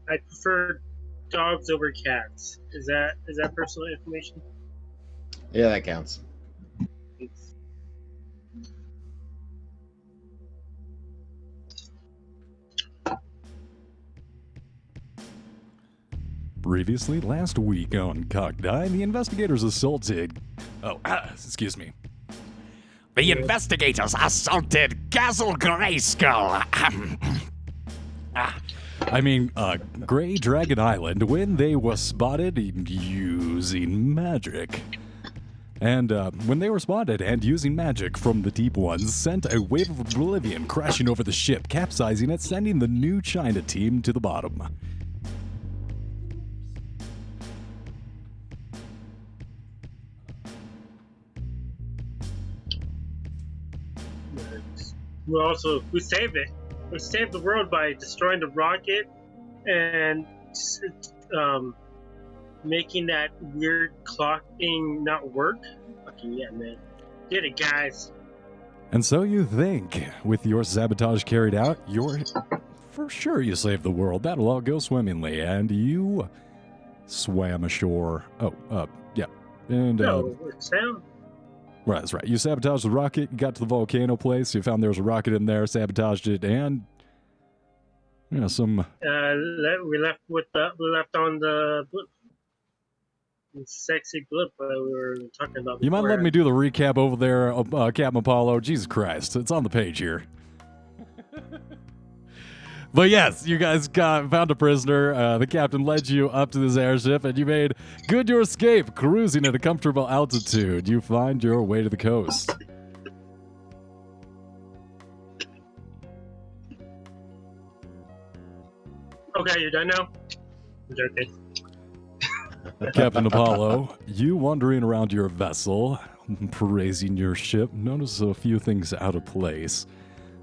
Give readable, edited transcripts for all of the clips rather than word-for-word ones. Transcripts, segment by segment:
I prefer dogs over cats. Is that personal information? Yeah, that counts. Previously, last week on Cockeye, the investigators assaulted. Excuse me. The investigators assaulted Castle Grayskull. Grey Dragon Island when they were spotted using magic. And when they were spotted and using magic from the Deep Ones, sent a wave of oblivion crashing over the ship, capsizing it, sending the new China team to the bottom. We saved it. We saved the world by destroying the rocket and making that weird clock thing not work. Fucking yeah, man. Get it, guys. And so you think, with your sabotage carried out, for sure you saved the world. That'll all go swimmingly. And you swam ashore. Yeah. And, it's down. Right, that's right. You sabotaged the rocket, you got to the volcano place, you found there was a rocket in there, sabotaged it, and some. We left on the Blimp. Sexy Blimp we were talking about. You might let me do the recap over there, Captain Apollo. Jesus Christ, it's on the page here. But yes, you guys found a prisoner. The captain led you up to this airship, and you made good your escape, cruising at a comfortable altitude. You find your way to the coast. Okay, you're done now? I'm joking. Captain Apollo, you wandering around your vessel, praising your ship, notice a few things out of place.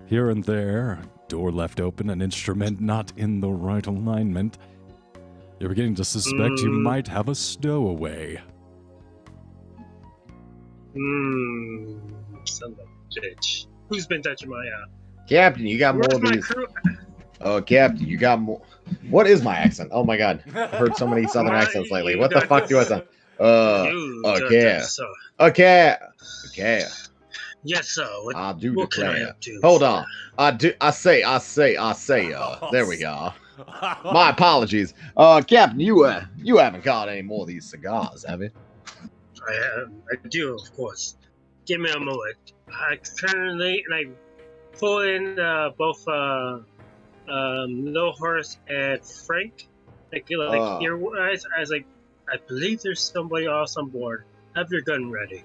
Here and there, door left open, an instrument not in the right alignment. You're beginning to suspect you might have a stowaway. Son of a bitch. Who's been touching my Captain, you got more of these. Crew? Oh, Captain, you got more. What is my accent? Oh my god. I've heard so many southern accents lately. What the fuck do I sound? Okay. Yes, sir. I do what declare. can I do? Hold on. I say. There we go. My apologies. Captain, you haven't got any more of these cigars, have you? I do, of course. Give me a moment. I currently, pull in both Little Horse and Frank. Earwise. I was like, I believe there's somebody else on board. Have your gun ready.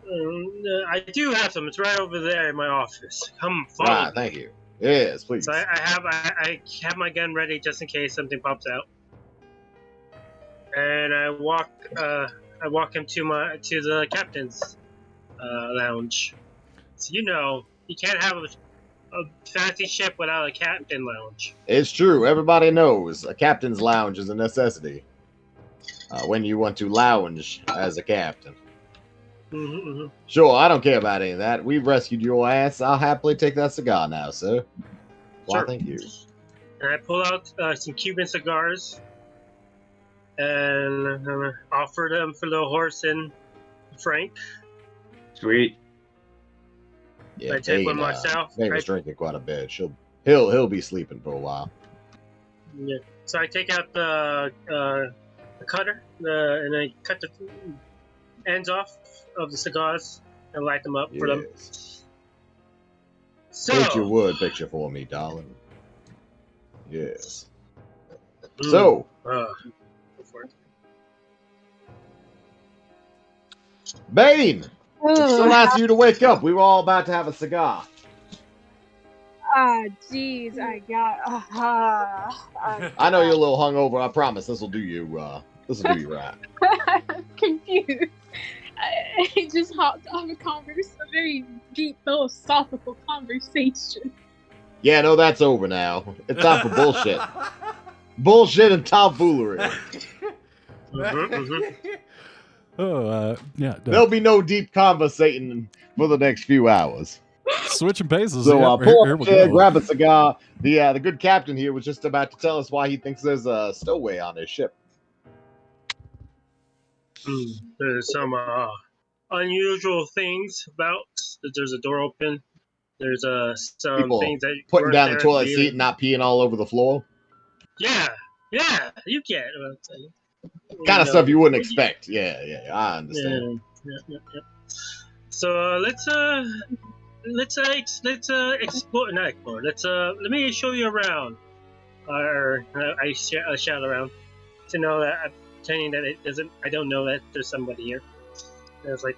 I do have some. It's right over there in my office. Come follow me. Thank you. Yes, please. So I have my gun ready just in case something pops out. And I walk him to the captain's lounge. So you can't have a fancy ship without a captain lounge. It's true. Everybody knows a captain's lounge is a necessity when you want to lounge as a captain. Mm-hmm. Sure, I don't care about any of that. We've rescued your ass. I'll happily take that cigar now, sir. Why, sure. thank you. And I pull out some Cuban cigars and offer them for the horse and Frank. Sweet. Yeah, I take one myself. He was drinking quite a bit. He'll be sleeping for a while. Yeah. So I take out the cutter and I cut the ends off of the cigars and light them up for them. So Paint your wood picture for me, darling. Yes. So. Go for it. Bane! So nice of you to wake up. We were all about to have a cigar. Jeez, I got. I know you're a little hungover. I promise this will do you. This will do you right. I'm confused. I just hopped off a very deep philosophical conversation. Yeah, no, that's over now. It's time for bullshit. Bullshit and tomfoolery. Yeah. There'll be no deep conversating for the next few hours. Switching paces. So yeah, pull here up we a chair, go. grab a cigar. The good captain here was just about to tell us why he thinks there's a stowaway on his ship. There's some unusual things about. There's a door open. There's some People things that putting weren't down the there toilet at seat and not peeing all over the floor. Yeah, you get Kind of stuff you wouldn't expect. Yeah, I understand. Yeah. So let's explore. Not explore. Let me show you around. Or I shout around to know that I'm pretending that it doesn't. I don't know that there's somebody here. And it's like,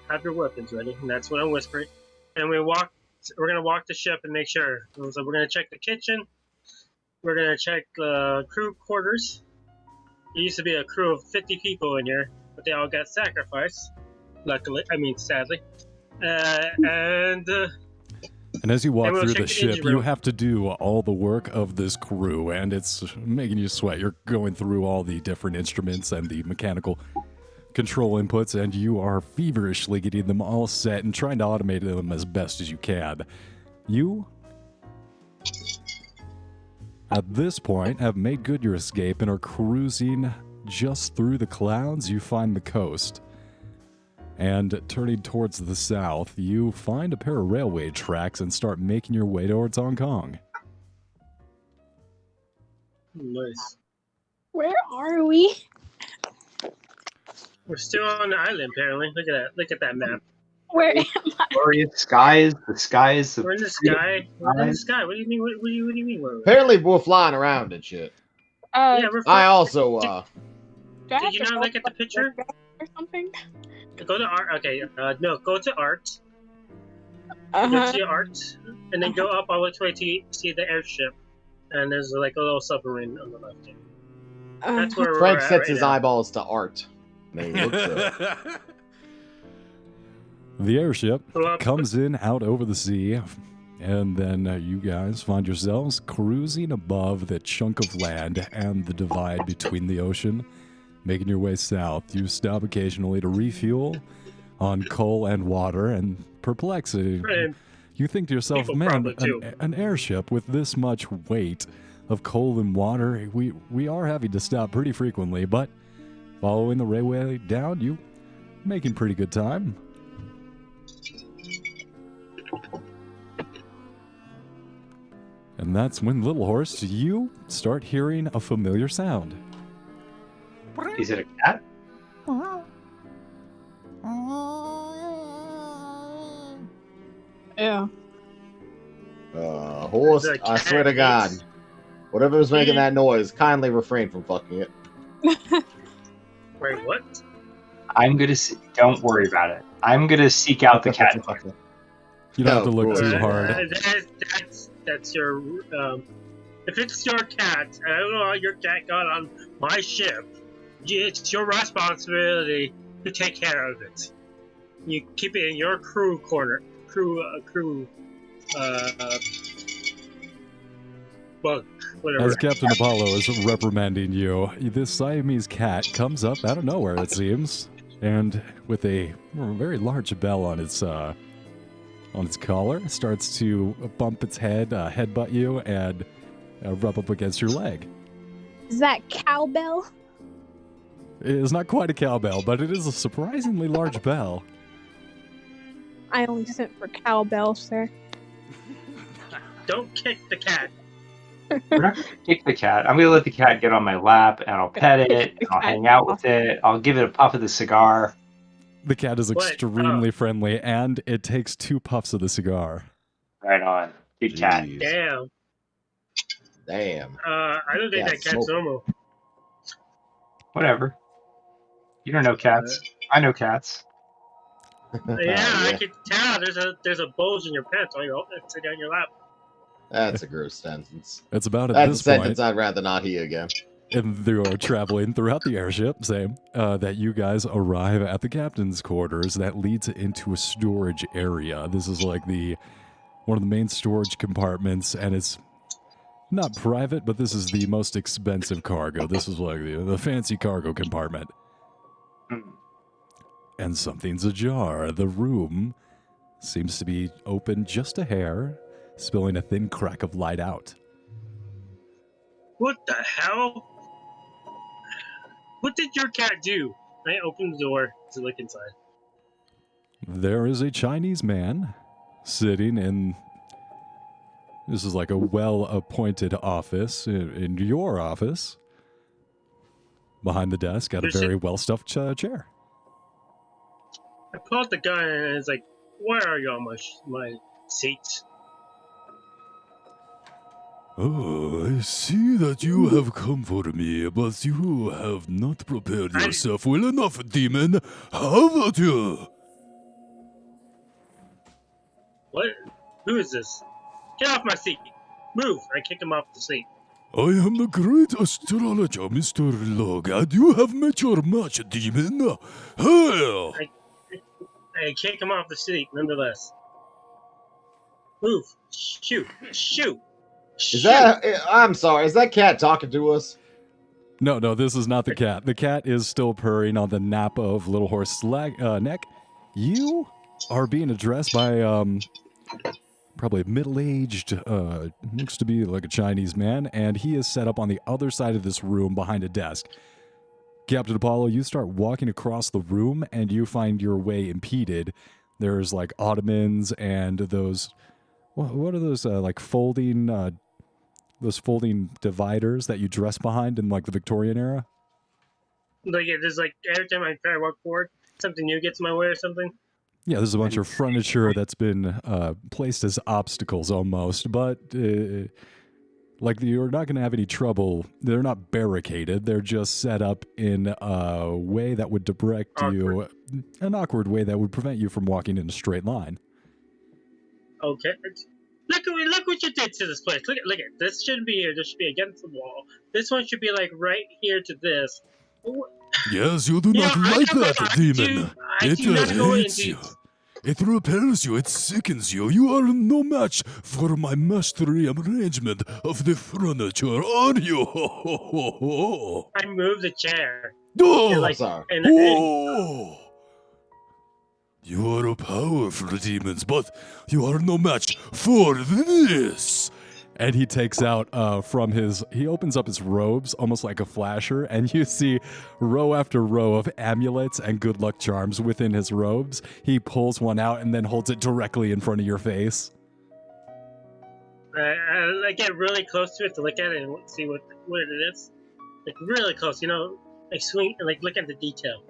have your weapons ready, and that's what I'm whispering. And we're gonna walk the ship and make sure. So we're gonna check the kitchen. We're gonna check the crew quarters. There used to be a crew of 50 people in here, but they all got sacrificed. Luckily, sadly. And as you walk and we'll through check the the ship, engine you room. have to do all the work of this crew, and it's making you sweat. You're going through all the different instruments and the mechanical control inputs, and you are feverishly getting them all set and trying to automate them as best as you can. You, at this point, have made good your escape and are cruising just through the clouds. You find the coast. And turning towards the south, you find a pair of railway tracks and start making your way towards Hong Kong. Nice. Where are we? We're still on the island, apparently. Look at that. Look at that map. Where am I? Glorious skies. The skies. We're in the sky. We're in the sky. What do you mean? What do you mean? Apparently, we're flying around and shit. Yeah, we're I also, do I Did have you to not go look at the to picture? or something? Go to art. Okay. No. Go to art. Go Uh-huh. to your art, and then go up all the way to see the airship. And there's like a little submarine on the left here. That's where Frank we're at sets right his now. eyeballs to art. And he looks up. The airship Well, comes in out over the sea, and then you guys find yourselves cruising above the chunk of land and the divide between the ocean, making your way south. You stop occasionally to refuel on coal and water, and perplexity. And You think to yourself, people man, probably too. an airship with this much weight of coal and water, we are having to stop pretty frequently, but following the railway down, you making pretty good time. And that's when, Little Horse, you start hearing a familiar sound. Is it a cat? Yeah. Horse, The I swear to cat God, is- whatever's making that noise, kindly refrain from fucking it. Wait, what? I'm gonna. Don't worry about it. I'm gonna seek out the cat. You don't have to Oh, look boy. too hard. That's your. If it's your cat, I don't know how your cat got on my ship. It's your responsibility to take care of it. You keep it in your crew corner. Bunk, whatever. As Captain Apollo is reprimanding you, this Siamese cat comes up out of nowhere, it seems, and with a very large bell on its collar, starts to bump its head, headbutt you, and rub up against your leg. Is that cowbell? It is not quite a cowbell, but it is a surprisingly large bell. I only sent for cowbell, sir. Don't kick the cat. We're not gonna kick the cat. I'm gonna let the cat get on my lap, and I'll pet it. And I'll hang out with it. I'll give it a puff of the cigar. The cat is What? extremely friendly, and it takes 2 puffs of the cigar. Right on, good cat. Jeez. Damn. Damn. I don't think Yeah, that cat's smoke. normal. Whatever. You don't know cats. I know cats. Yeah, I can tell. There's a bulge in your pants while you're sitting on your lap. That's a gross sentence. It's about at That's a this sentence point, I'd rather not hear again. and you're traveling throughout the airship, that you guys arrive at the captain's quarters that leads into a storage area. This is like one of the main storage compartments, and it's not private, but this is the most expensive cargo. This is like the fancy cargo compartment. Hmm. And something's ajar. The room Seems to be open just a hair, spilling a thin crack of light out. What the hell? What did your cat do? I opened the door to look inside. There is a Chinese man sitting in... This is like a well-appointed office in your office. Behind the desk at a very well-stuffed chair. I pulled out the gun and it's like, why are you on my seat? Oh, I see that you have come for me, but you have not prepared yourself well enough, demon. How about you? What? Who is this? Get off my seat! Move! I kick him off the seat. I am the great astrologer, Mr. Log, and you have met your match, demon. Hail! I kick him off the seat, nonetheless. Move! Shoot! Shoot! Is that? I'm sorry. Is that cat talking to us? No, this is not the cat. The cat is still purring on the nap of Little Horse's neck. You are being addressed by probably middle-aged, looks to be like a Chinese man, and he is set up on the other side of this room behind a desk. Captain Apollo, you start walking across the room, and you find your way impeded. There's like ottomans and those, what are those like folding, those folding dividers that you dress behind in like the Victorian era? Like there's like every time I try to walk forward, something new gets in my way or something. Yeah, there's a bunch of furniture that's been placed as obstacles almost, but like you're not going to have any trouble. They're not barricaded. They're just set up in a way that would direct you, an awkward way that would prevent you from walking in a straight line. Okay. Look what you did to this place. Look at this shouldn't be here. This should be against the wall. This one should be like right here to this. Yes, you do not like that, demon. It hates you. It repels you. It sickens you. You are no match for my mastery arrangement of the furniture, are you? I moved the chair. Oh, sorry. You are powerful demons, but you are no match for this. And he takes out he opens up his robes, almost like a flasher, and you see row after row of amulets and good luck charms within his robes. He pulls one out and then holds it directly in front of your face. I get really close to it to look at it and see what it is. Like really close, like swing, like look at the detail.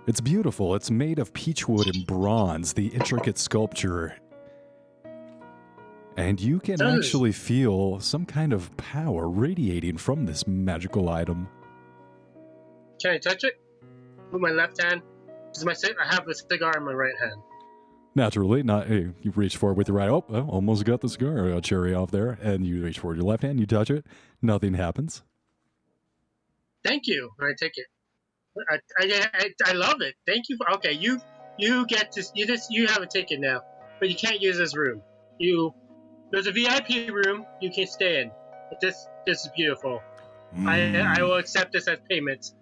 It's beautiful. It's made of peachwood and bronze, the intricate sculpture. And you can actually feel some kind of power radiating from this magical item. Can I touch it with my left hand? I have the cigar in my right hand. Naturally, you reach forward with your right. Oh, almost got the cigar cherry off there. And you reach forward with your left hand, you touch it. Nothing happens. Thank you. I take it. I love it. Thank you. Okay, you get to you have a ticket now, but you can't use this room. There's a VIP room you can stay in. But this is beautiful. I will accept this as payment.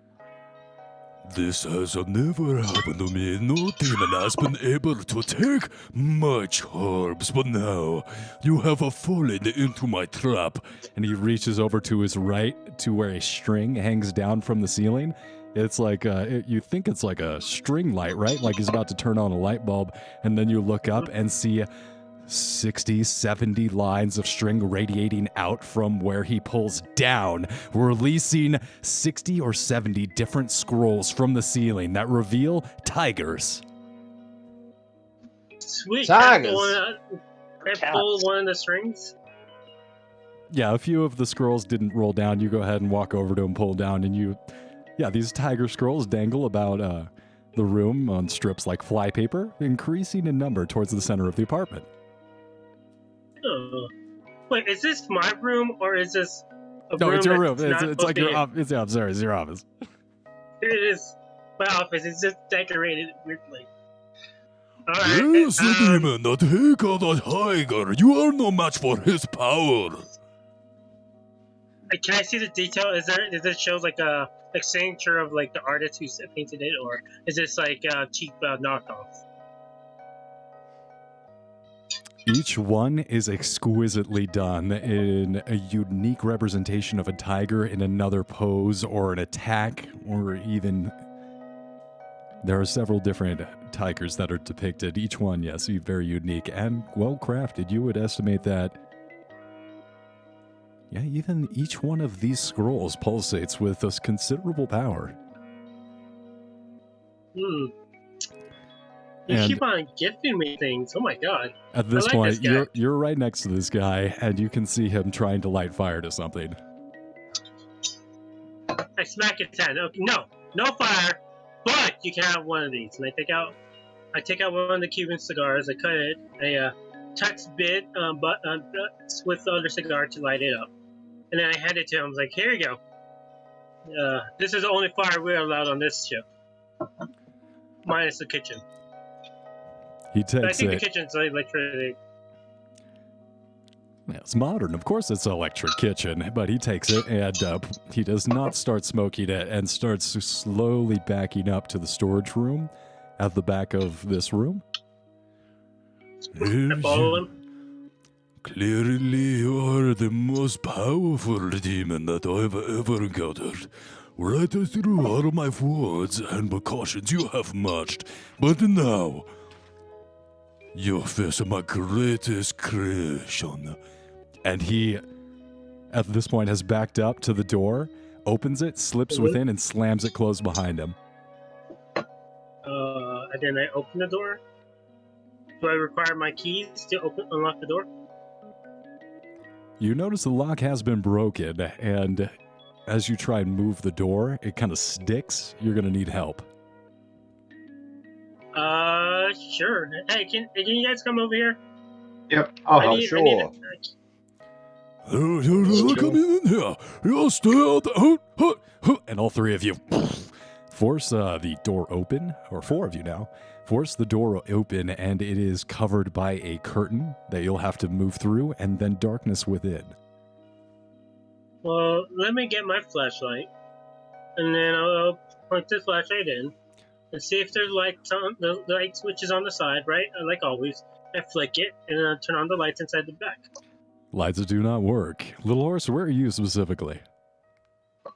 This has never happened to me. No demon has been able to take my charms, but now you have fallen into my trap. And he reaches over to his right to where a string hangs down from the ceiling. It's like, you think it's like a string light, right? Like he's about to turn on a light bulb, and then you look up and see 60, 70 lines of string radiating out from where he pulls down, releasing 60 or 70 different scrolls from the ceiling that reveal tigers. Sweet. Tigers. I pull one of the strings. Yeah, a few of the scrolls didn't roll down. You go ahead and walk over to him, pull down, and these tiger scrolls dangle about the room on strips like flypaper, increasing in number towards the center of the apartment. Wait, is this my room or is this a No, room? it's your room. It's Like your office. It's your office. It is my office. It's just decorated weirdly. Alright. Yes, the demon, the take of the tiger. You are no match for his power. Can I see the detail? Does it show like a signature of like the artist who painted it, or is this like a cheap knockoff? Each one is exquisitely done in a unique representation of a tiger in another pose or an attack, or even there are several different tigers that are depicted. Each one, yes, very unique and well crafted. You would estimate that, yeah, even each one of these scrolls pulsates with a considerable power. You And keep on gifting me things. Oh my god. at this I like point, this guy. you're right next to this guy, and you can see him trying to light fire to something. I smack his hand. Okay, no fire, but you can have one of these. And I take out one of the Cuban cigars. I cut it. I touch bit, with the other cigar to light it up, and then I hand it to him. I was like, "Here you go. This is the only fire we're allowed on this ship, minus the kitchen." He But I takes think it. the kitchen's electricity. Yeah, it's modern. Of course, it's an electric kitchen, but he takes it and he does not start smoking it and starts slowly backing up to the storage room at the back of this room. I follow him. Clearly, you are the most powerful demon that I've ever encountered. Right through all of my words and precautions you have matched, but now you're facing my greatest creation. And he, at this point, has backed up to the door, opens it, slips within, and slams it closed behind him. And then I open the door. Do I require my keys to unlock the door? You notice the lock has been broken, and as you try and move the door, it kind of sticks. You're going to need help. Sure. Hey, can you guys come over here? Yep. I'll help. Sure. Come in here. You'll stay out there. And all three of you force the door open, or four of you now. Force the door open, and it is covered by a curtain that you'll have to move through, and then darkness within. Well, let me get my flashlight, and then I'll point the flashlight in, and see if there's lights on the light switches on the side, right? Like always. I flick it, and then I turn on the lights inside the back. Lights do not work. Little Horse, where are you specifically?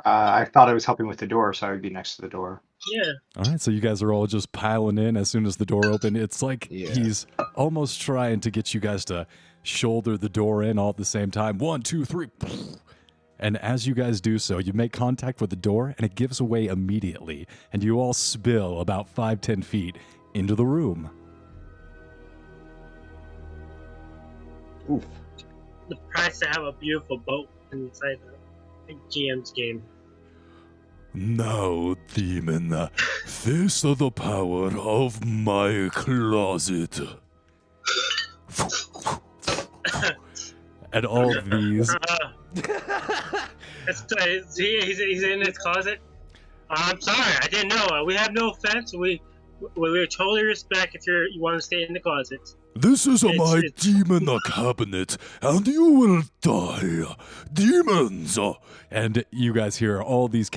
I thought I was helping with the door, so I would be next to the door. Yeah. All right, so you guys are all just piling in as soon as the door opened. It's like he's almost trying to get you guys to shoulder the door in all at the same time. 1, 2, 3. And as you guys do so, you make contact with the door, and it gives away immediately, and you all spill about 5-10 feet into the room. Oof. The price to have a beautiful boat inside the GM's game. Now, demon, face the power of my closet. And all of these... He's in his closet. I'm sorry, I didn't know. We have no offense. We totally respect if you want to stay in the closet. This is my demon cabinet, and you will die, demons! And you guys hear all these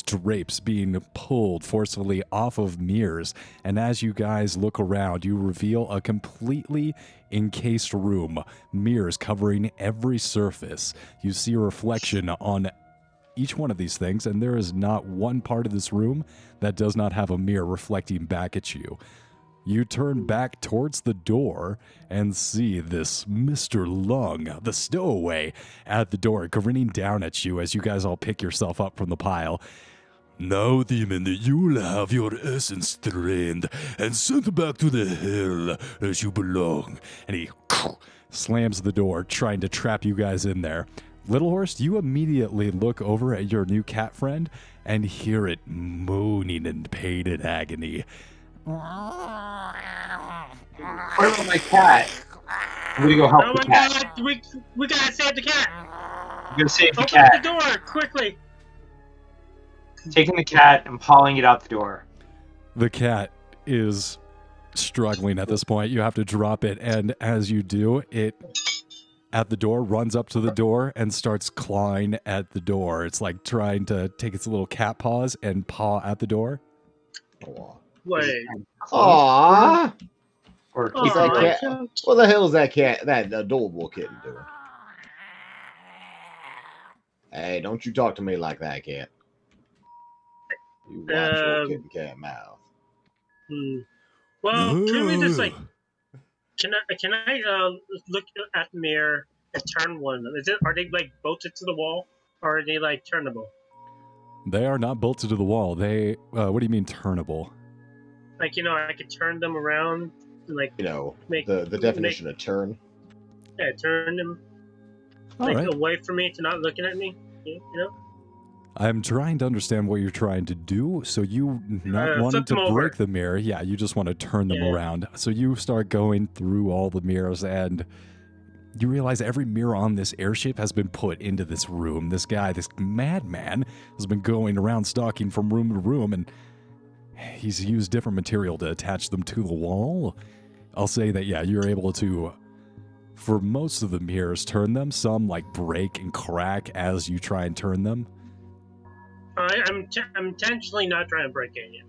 drapes being pulled forcefully off of mirrors, and as you guys look around, you reveal a completely encased room, mirrors covering every surface. You see a reflection on each one of these things, and there is not one part of this room that does not have a mirror reflecting back at you. You turn back towards the door and see this Mr. Lung, the stowaway, at the door, grinning down at you as you guys all pick yourself up from the pile. Now, demon, you'll have your essence drained and sent back to the hell as you belong. And he slams the door, trying to trap you guys in there. Little Horse, you immediately look over at your new cat friend and hear it moaning in pain and agony. Where about my cat? I'm gonna go help the cat. God, we gotta save the cat. I'm gonna save the Open cat. the door quickly. Taking the cat and hauling it out the door. The cat is struggling at this point. You have to drop it, and as you do, it at the door runs up to the door and starts clawing at the door. It's like trying to take its little cat paws and paw at the door. Wait. Aww. Or Oh, keep that it cat? What the hell is that cat? That adorable kitten doing? Hey, don't you talk to me like that, cat. You watch your kitten cat mouth. Well, can we just like can I look at the mirror and turn one of them? Are they like bolted to the wall or are they like turnable? They are not bolted to the wall. They, what do you mean turnable? Like, I could turn them around and like The definition of turn. Yeah, turn them away from me to not looking at me. I'm trying to understand what you're trying to do. So you not wanting to break the mirror. Yeah, you just want to turn them around. So you start going through all the mirrors and you realize every mirror on this airship has been put into this room. This guy, this madman, has been going around stalking from room to room, and he's used different material to attach them to the wall. I'll say that, yeah, you're able to, for most of the mirrors, turn them. Some, like, break and crack as you try and turn them. I'm intentionally not trying to break any.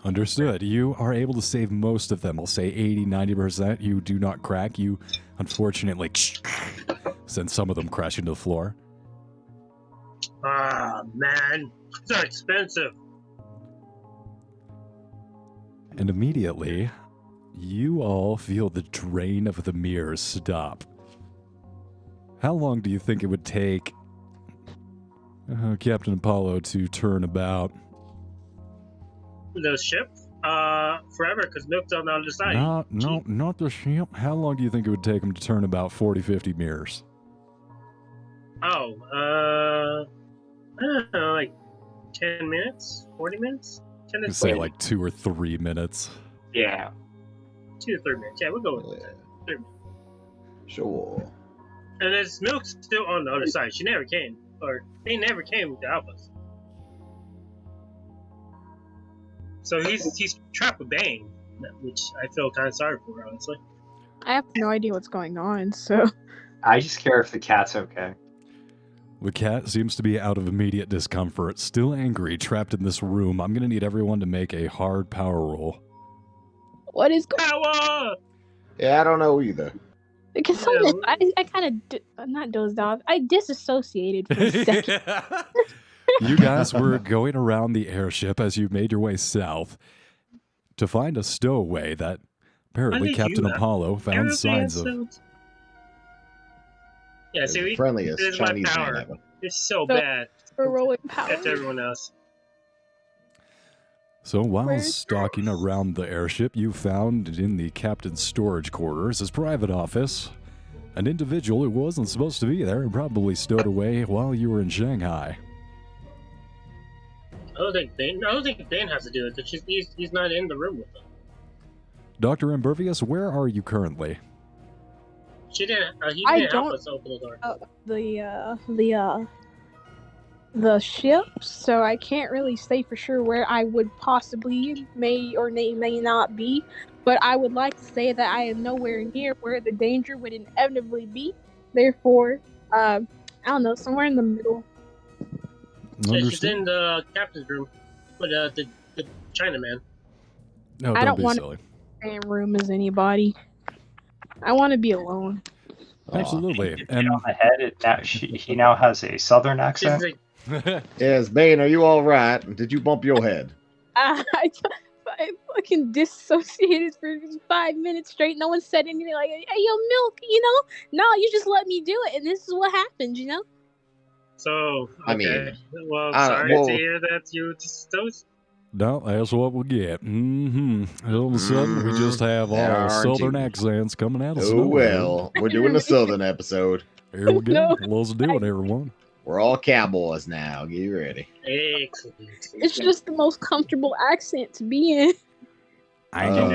Understood. You are able to save most of them. I'll say 80-90%. You do not crack. You, unfortunately, send some of them crashing to the floor. Ah, man. So expensive. And immediately, you all feel the drain of the mirrors stop. How long do you think it would take Captain Apollo to turn about? The ship? Forever, because Milk's on the other side. No, not the ship. How long do you think it would take him to turn about 40-50 mirrors? Oh, I don't know, like 10 minutes? 40 minutes? 10 to 20. Say like 2 or 3 minutes. Yeah. 2 to 3 minutes. Yeah, we'll go with 3 minutes. Sure. And there's Milk's still on the other side. She never came. Or they never came to help us. So he's trapped with Bane, which I feel kind of sorry for, honestly. I have no idea what's going on, so... I just care if the cat's okay. The cat seems to be out of immediate discomfort, still angry, trapped in this room. I'm going to need everyone to make a hard power roll. What is going Power! Yeah, I don't know either. Because I kind of, not dozed off, I disassociated for a second. You guys were going around the airship as you made your way south to find a stowaway that apparently Captain Apollo found signs of. Yeah, see, the friendliest Chinese man ever. It's so bad. For rolling power. That's everyone else. So while stalking around the airship, you found in the captain's storage quarters his private office an individual who wasn't supposed to be there and probably stowed away while you were in Shanghai. I don't think Bane has to do it because he's not in the room with them. Dr. Impervious, where are you currently? He didn't help us open the door. The ship, so I can't really say for sure where I would possibly may not be, but I would like to say that I am nowhere near where the danger would inevitably be. Therefore, I don't know, somewhere in the middle. Yeah, she's in the captain's room with the Chinaman. No, I don't be want silly. The same room as anybody. I want to be alone. Absolutely. And on the head, he now has a southern accent. Yes, Bane, are you all right? Did you bump your head? I fucking dissociated for 5 minutes straight. No one said anything like, hey, yo, Milk, No, you just let me do it, and this is what happened, So, okay. I mean... Well, sorry to hear that you dissociated. No, that's what we get. All of a sudden, we just have all southern accents coming out of nowhere. Well, we're doing a southern episode. Here we go. Let's do it, everyone. We're all cowboys now. Get ready. It's just the most comfortable accent to be in.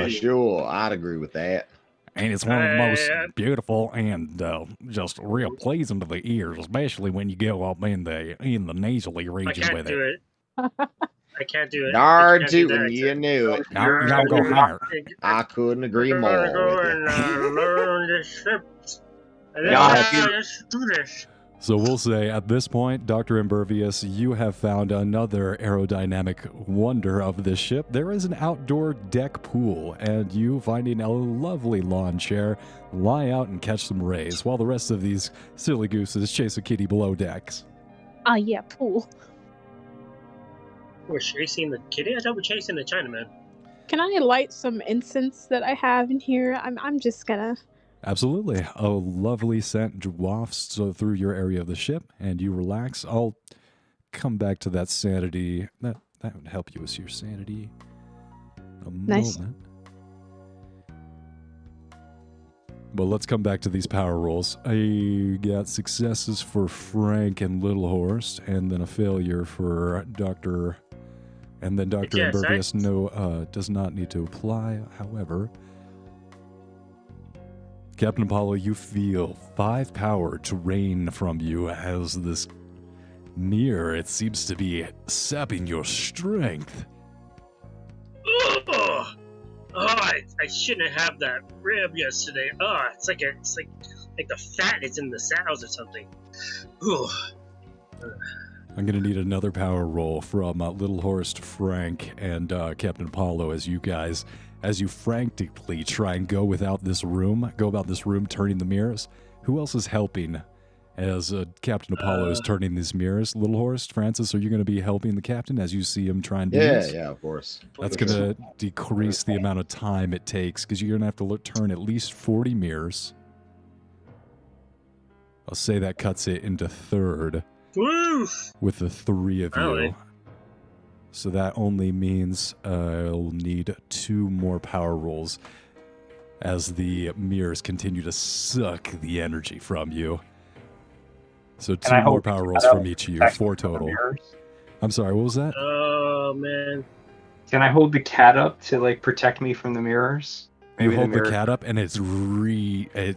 Sure. I'd agree with that. And it's one of the most beautiful and just real pleasing to the ears, especially when you go up in the nasally region with it. I can't do it. Darn tootin', you knew it. No, you don't go higher. I couldn't agree more with you. Learn this ship. So we'll say at this point, Dr. Impervious, you have found another aerodynamic wonder of this ship. There is an outdoor deck pool, and you, finding a lovely lawn chair, lie out and catch some rays, while the rest of these silly gooses chase a kitty below decks. Ah, yeah, pool. We're chasing the kitty? I thought we're chasing the Chinaman. Can I light some incense that I have in here? I'm just gonna. Absolutely. A lovely scent wafts through your area of the ship, and you relax. I'll come back to that sanity. That would help you with your sanity. Nice. Moment. But let's come back to these power rolls. I got successes for Frank and Little Horse, and then a failure for Dr. And then Dr. Yes, Impervious does not need to apply. However, Captain Apollo, you feel 5 power to rain from you as this mirror, it seems to be sapping your strength. Oh, I shouldn't have that rib yesterday. Oh, it's like the fat is in the saddles or something. Ooh. I'm going to need another power roll from Little Horse, Frank, and Captain Apollo as you frantically try and go about this room, turning the mirrors. Who else is helping as Captain Apollo is turning these mirrors? Little Horse, Francis, are you going to be helping the captain as you see him try and do this? Yeah, of course. That's going to decrease the amount of time it takes because you're going to have to turn at least 40 mirrors. I'll say that cuts it into third. Woof. With the 3 of you. Alright. So that only means I'll need 2 more power rolls as the mirrors continue to suck the energy from you. So 2 more power rolls from each of you, 4 total. I'm sorry, what was that? Oh, man. Can I hold the cat up to protect me from the mirrors? You hold the cat up and it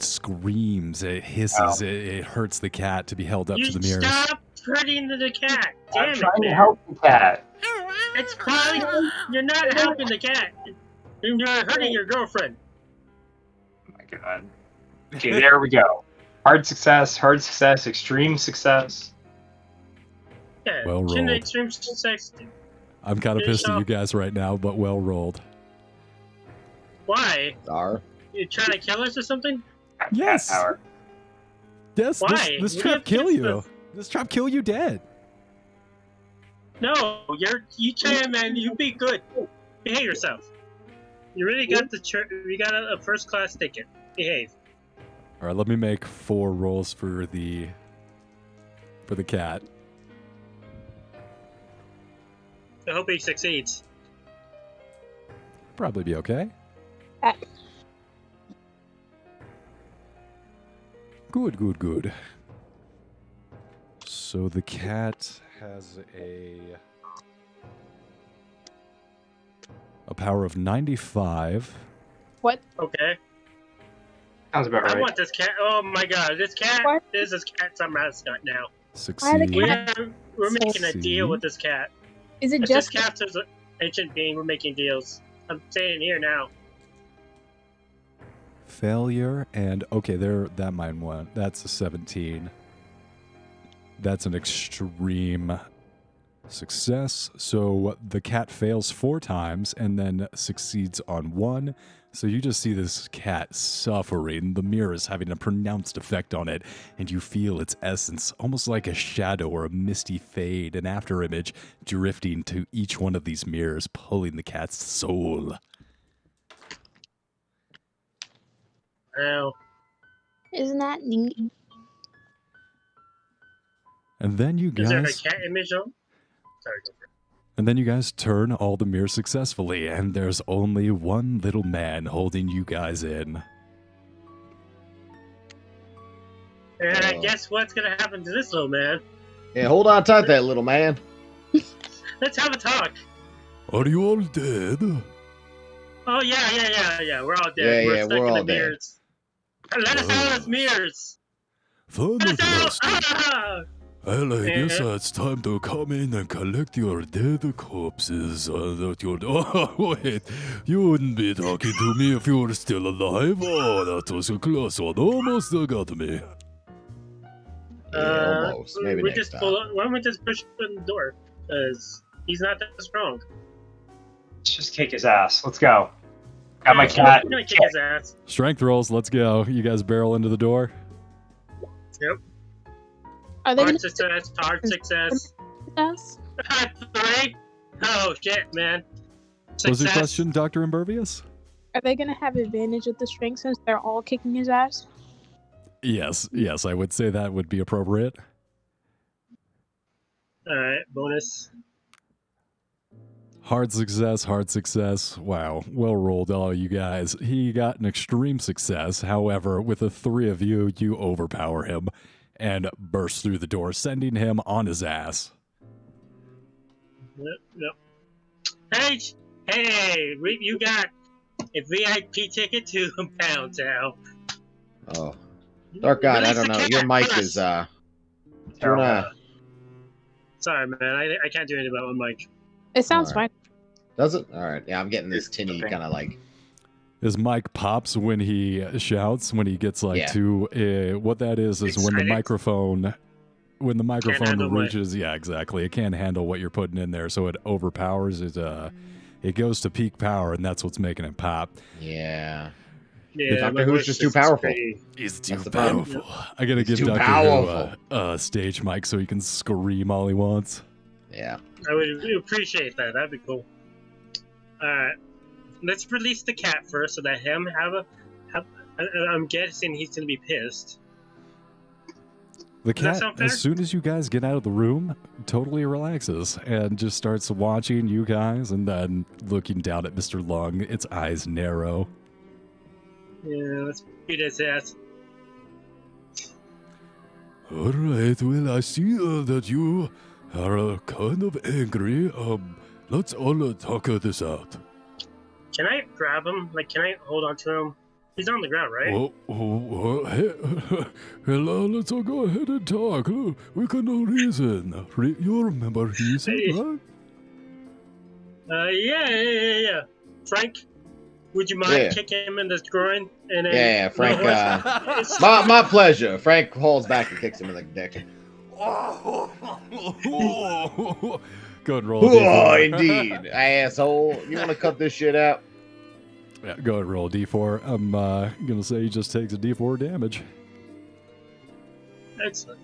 screams, it hisses, it hurts the cat to be held up to the mirrors. Stop hurting the cat. Damn I'm it, trying man. to help the cat. It's probably you're not helping the cat. You're hurting your girlfriend. Oh my god. Okay, there we go. Hard success, extreme success. Yeah, Well rolled. extreme success. I'm kind of pissed at you guys right now, but well rolled. Why? Star. You trying to kill us or something? Yes. Cat power. Yes, Why? this We trap have kill kids you. This trap kill you dead. No, you Chinaman. You be good. Behave yourself. You really got you got a first class ticket. Behave. All right, let me make 4 rolls for the cat. I hope he succeeds. Probably be okay. Good. So the cat has a power of 95. What? Okay. Sounds about I right. want this cat. Oh my god, this cat. What? This cat's our mascot now. Succeed. We're making a deal with this cat. Is it If just this cat's an ancient being, we're making deals. I'm saying it here now. Failure and okay, that mine went. That's a 17. That's an extreme success. So the cat fails 4 times and then succeeds on 1. So you just see this cat suffering. The mirror is having a pronounced effect on it, and you feel its essence, almost like a shadow or a misty fade, an afterimage drifting to each one of these mirrors, pulling the cat's soul. Ow. Isn't that neat? And then you Is there a guys... cat image on? Sorry, go for it. And then you guys turn all the mirrors successfully, and there's only one little man holding you guys in. And I guess what's gonna happen to this little man? Yeah, hold on tight, that little man. Let's have a talk. Are you all dead? Oh yeah. We're all dead. Yeah, stuck we're in all the dead. mirrors. Let us out of those mirrors. Let us out! Ah! Well, I guess Yeah. it's time to come in and collect your dead corpses. Oh, wait. You wouldn't be talking to me if you were still alive. Oh, that was a close one. Almost got me. almost. Maybe we next just time. why don't we just push open the door? Because he's not that strong. Let's just kick his ass. Let's go. Got my Yeah, cat. I'm gonna kick his ass. Strength rolls. Let's go. You guys barrel into the door. Yep. Are they Hard gonna success, hard success. us? 3? Oh shit, man. What was your Success. question, Dr. Impervious? Are they gonna have advantage with the strength since they're all kicking his ass? Yes, I would say that would be appropriate. Alright, bonus. Hard success. Wow, well rolled, all you guys. He got an extreme success. However, with the three of you, you overpower him and burst through the door, sending him on his ass. Yep. Hey, you got a VIP ticket to Pound Town. Oh, Dark God, I Release don't the know. cat Your mic first. is do you wanna, Sorry, man. I can't do anything about my mic. It sounds Alright. fine. does it? All right. Yeah, I'm getting this tinny Okay. kind of like. His mic pops when he shouts, when he gets like Yeah. to what that is when the Excited? microphone handle my- reaches, yeah, exactly. It can't handle what you're putting in there, so it overpowers it. It goes to peak power, and that's what's making it pop. Yeah. Yeah, Doctor my Who's voice just too is powerful. pretty- He's too powerful. I gotta He's give too Doctor powerful. Who a stage mic so he can scream all he wants. Yeah. I would appreciate that. That'd be cool. Alright. Let's release the cat first so that him I'm guessing he's gonna be pissed. The Does that cat, sound fair? as soon as you guys get out of the room, totally relaxes and just starts watching you guys and then looking down at Mr. Lung. Its eyes narrow. Yeah, let's beat his ass. All right, well, I see that you are kind of angry. Let's all talk this out. Can I grab him? Like, can I hold on to him? He's on the ground, right? Hello, let's all go ahead and talk. We can reason. You remember reason, right? Yeah. Frank, would you mind Yeah. kicking him in the groin? And then Yeah, Frank. It's- My pleasure. Frank holds back and kicks him in the dick. Go ahead and roll. Oh, D4. indeed, asshole. You want to cut this shit out? Yeah, go ahead and roll a D4. I'm gonna say he just takes a D4 damage. Excellent.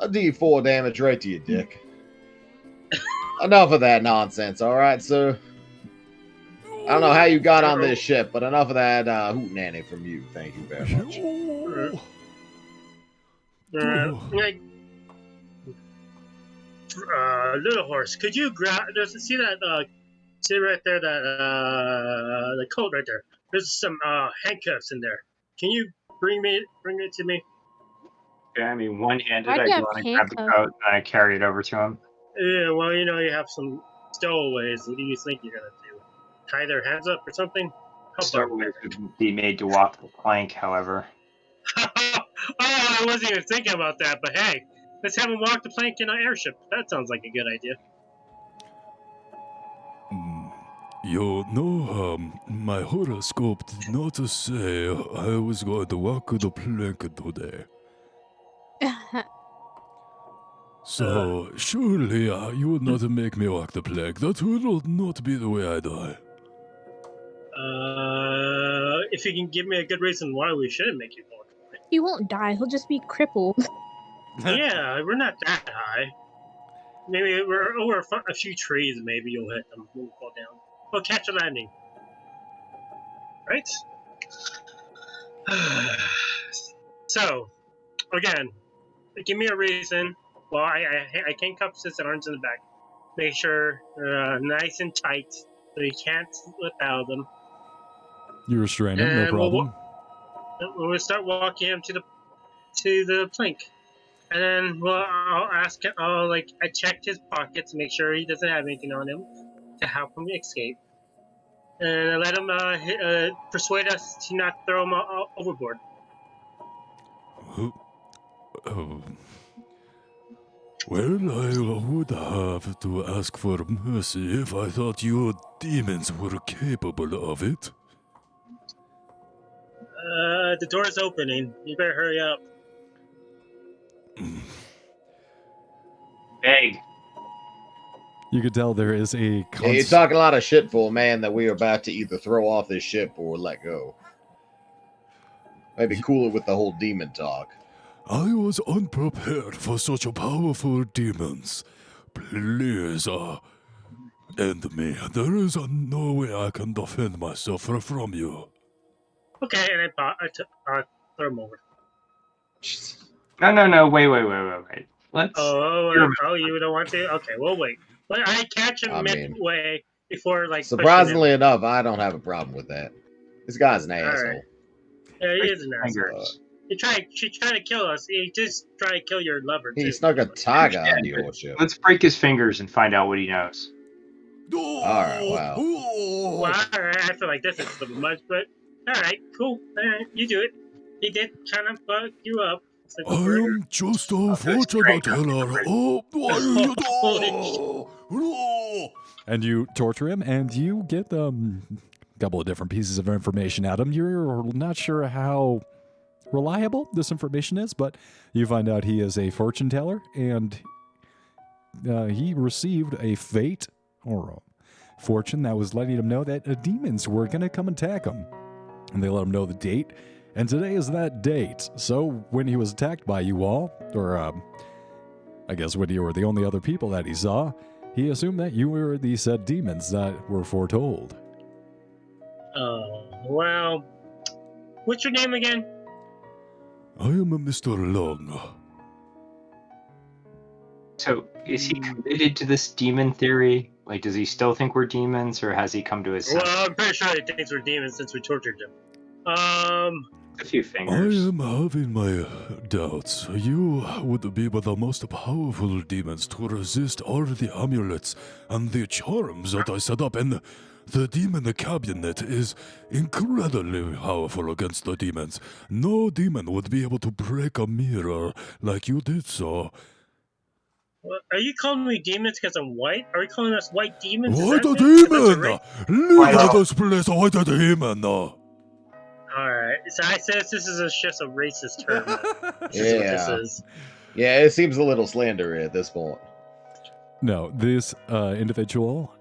A D4 damage right to your dick. Enough of that nonsense, all right, sir? I don't know how you got on this ship, but enough of that hootenanny from you. Thank you very much. Like, little horse, could you grab? See that? See right there, that the coat right there. There's some handcuffs in there. Can you bring it to me? Okay, I mean, one-handed, Why do I you go have and I grab the handcuffs? coat and I carry it over to him. Yeah, well, you have some stowaways. What do you think you're gonna do? Tie their hands up or something? Stowaways would be made to walk the plank, however. I wasn't even thinking about that, but hey, let's have him walk the plank in an airship. That sounds like a good idea. You know, my horoscope did not say I was going to walk the plank today. So, surely you would not make me walk the plank. That would not be the way I die. If you can give me a good reason why we shouldn't make you walk the plank. He won't die. He'll just be crippled. Yeah, we're not that high. Maybe we're over a few trees. Maybe you'll hit them when you fall down. We'll catch a landing. Right? So, again, give me a reason. Well, I handcuff his arms in the back. Make sure they're nice and tight so he can't slip out of them. You restrain him, no And problem. We'll start walking him to the plank. And then, well, I'll ask him, I checked his pockets, make sure he doesn't have anything on him to help him escape. And I let him persuade us to not throw him overboard. Well, I would have to ask for mercy if I thought you demons were capable of it. The door's opening. You better hurry up. Beg. You could tell there is a Yeah, you're talking a lot of shit for a man that we are about to either throw off this ship or let go. Maybe cool it with the whole demon talk. I was unprepared for such a powerful demons. Please, end me. There is no way I can defend myself from you. Okay, and I throw him over. No. Wait. Let's. You don't want to? Okay, we'll wait. But I catch him midway before, like. Surprisingly enough, I don't have a problem with that. This guy's an asshole. Right. Yeah, he is an asshole. He tried to kill us. He just tried to kill your lover, too. He snuck a tiger onto your ship. Let's break his fingers and find out what he knows. Alright, wow. Well, alright, I feel like this is the much, but alright, cool. Alright, you do it. He did kind of fuck you up. So I am just a fortune teller. Oh, what are you doing? And you torture him, and you get a couple of different pieces of information out of him. You're not sure how reliable this information is, but you find out he is a fortune teller, and he received a fate or a fortune that was letting him know that demons were going to come attack him. And they let him know the date, and today is that date. So when he was attacked by you all, or I guess when you were the only other people that he saw, he assumed that you were the said demons that were foretold. Well, what's your name again? I am a Mr. Long. So, is he committed to this demon theory? Like, does he still think we're demons, or has he come to his senses? Well, I'm pretty sure he thinks we're demons since we tortured him. A few fingers. I am having my doubts. You would be the most powerful demons to resist all the amulets and the charms that I set up, and the demon cabinet is incredibly powerful against the demons. No demon would be able to break a mirror like you did so. Are you calling me demons because I'm white? Are you calling us white demons? White demon! Leave this place, white demon! Alright, so I said this is just a racist term. Yeah, it seems a little slandery at this point. No, this individual,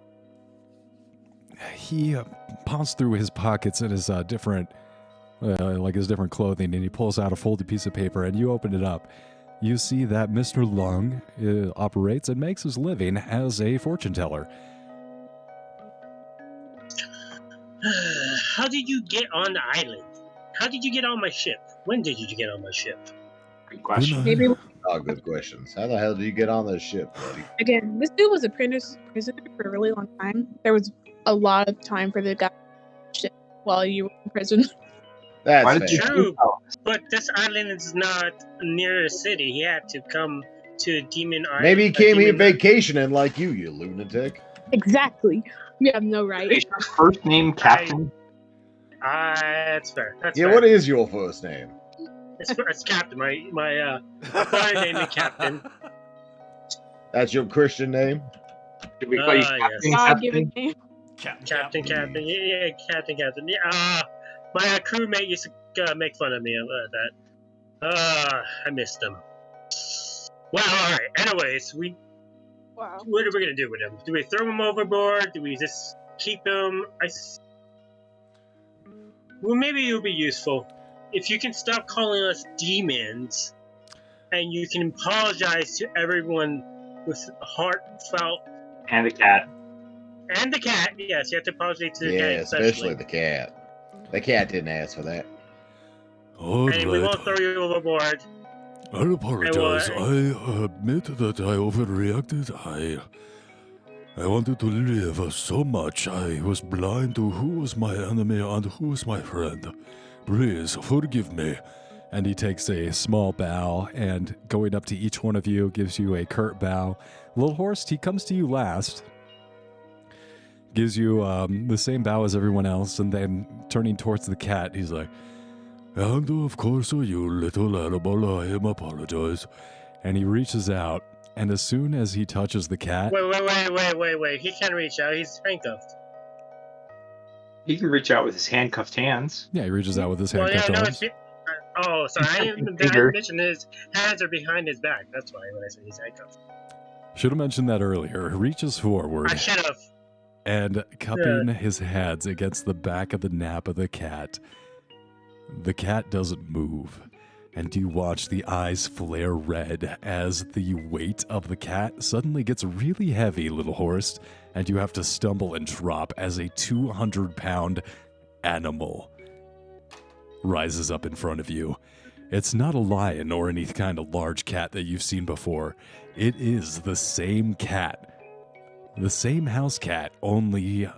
he pawns through his pockets in his different clothing, and he pulls out a folded piece of paper, and you open it up. You see that Mr. Lung operates and makes his living as a fortune teller. How did you get on the island? How did you get on my ship? When did you get on my ship? Good question. Maybe Good questions. How the hell did you get on this ship, buddy? again, this dude was a prisoner for a really long time. There was a lot of time for the guy ship while you were in prison. That's fair. True, but this island is not near a city. He had to come to a demon island. Maybe he came here vacationing like you lunatic. Exactly. You have no right. Is your first name Captain? That's fair. That's Yeah, fair. what is your first name? It's Captain. My father named me Captain. That's your Christian name? Did we call you Captain? Yes. God-given name. Captain. Yeah, Captain. Yeah, my crewmate used to make fun of me about that. I missed him. Well, alright. Anyways, Wow. what are we gonna do with him? Do we throw him overboard? Do we just keep him? Well, maybe it would be useful if you can stop calling us demons, and you can apologize to everyone with heartfelt. And the cat. And the cat, yes, you have to apologize to the Yeah, cat, especially the cat. The cat didn't ask for that. All And we right. won't throw you overboard. I apologize. I admit that I overreacted. I wanted to live so much. I was blind to who was my enemy and who was my friend. Please forgive me. And he takes a small bow, and going up to each one of you gives you a curt bow. Little Horse, he comes to you last. Gives you the same bow as everyone else, and then turning towards the cat, he's like, "And of course, you little animal, I apologize." And he reaches out, and as soon as he touches the cat... Wait. He can't reach out. He's handcuffed. He can reach out with his handcuffed hands. Yeah, he reaches out with his Well, handcuffed yeah, no, arms. oh, sorry. I Finger. mentioned his hands are behind his back. That's why when I said he's handcuffed. Should have mentioned that earlier. He reaches forward I should have. and cupping his hands against the back of the nap of the cat. The cat doesn't move, and you watch the eyes flare red as the weight of the cat suddenly gets really heavy, Little Horse, and you have to stumble and drop as a 200-pound animal rises up in front of you. It's not a lion or any kind of large cat that you've seen before. It is the same cat. The same house cat, only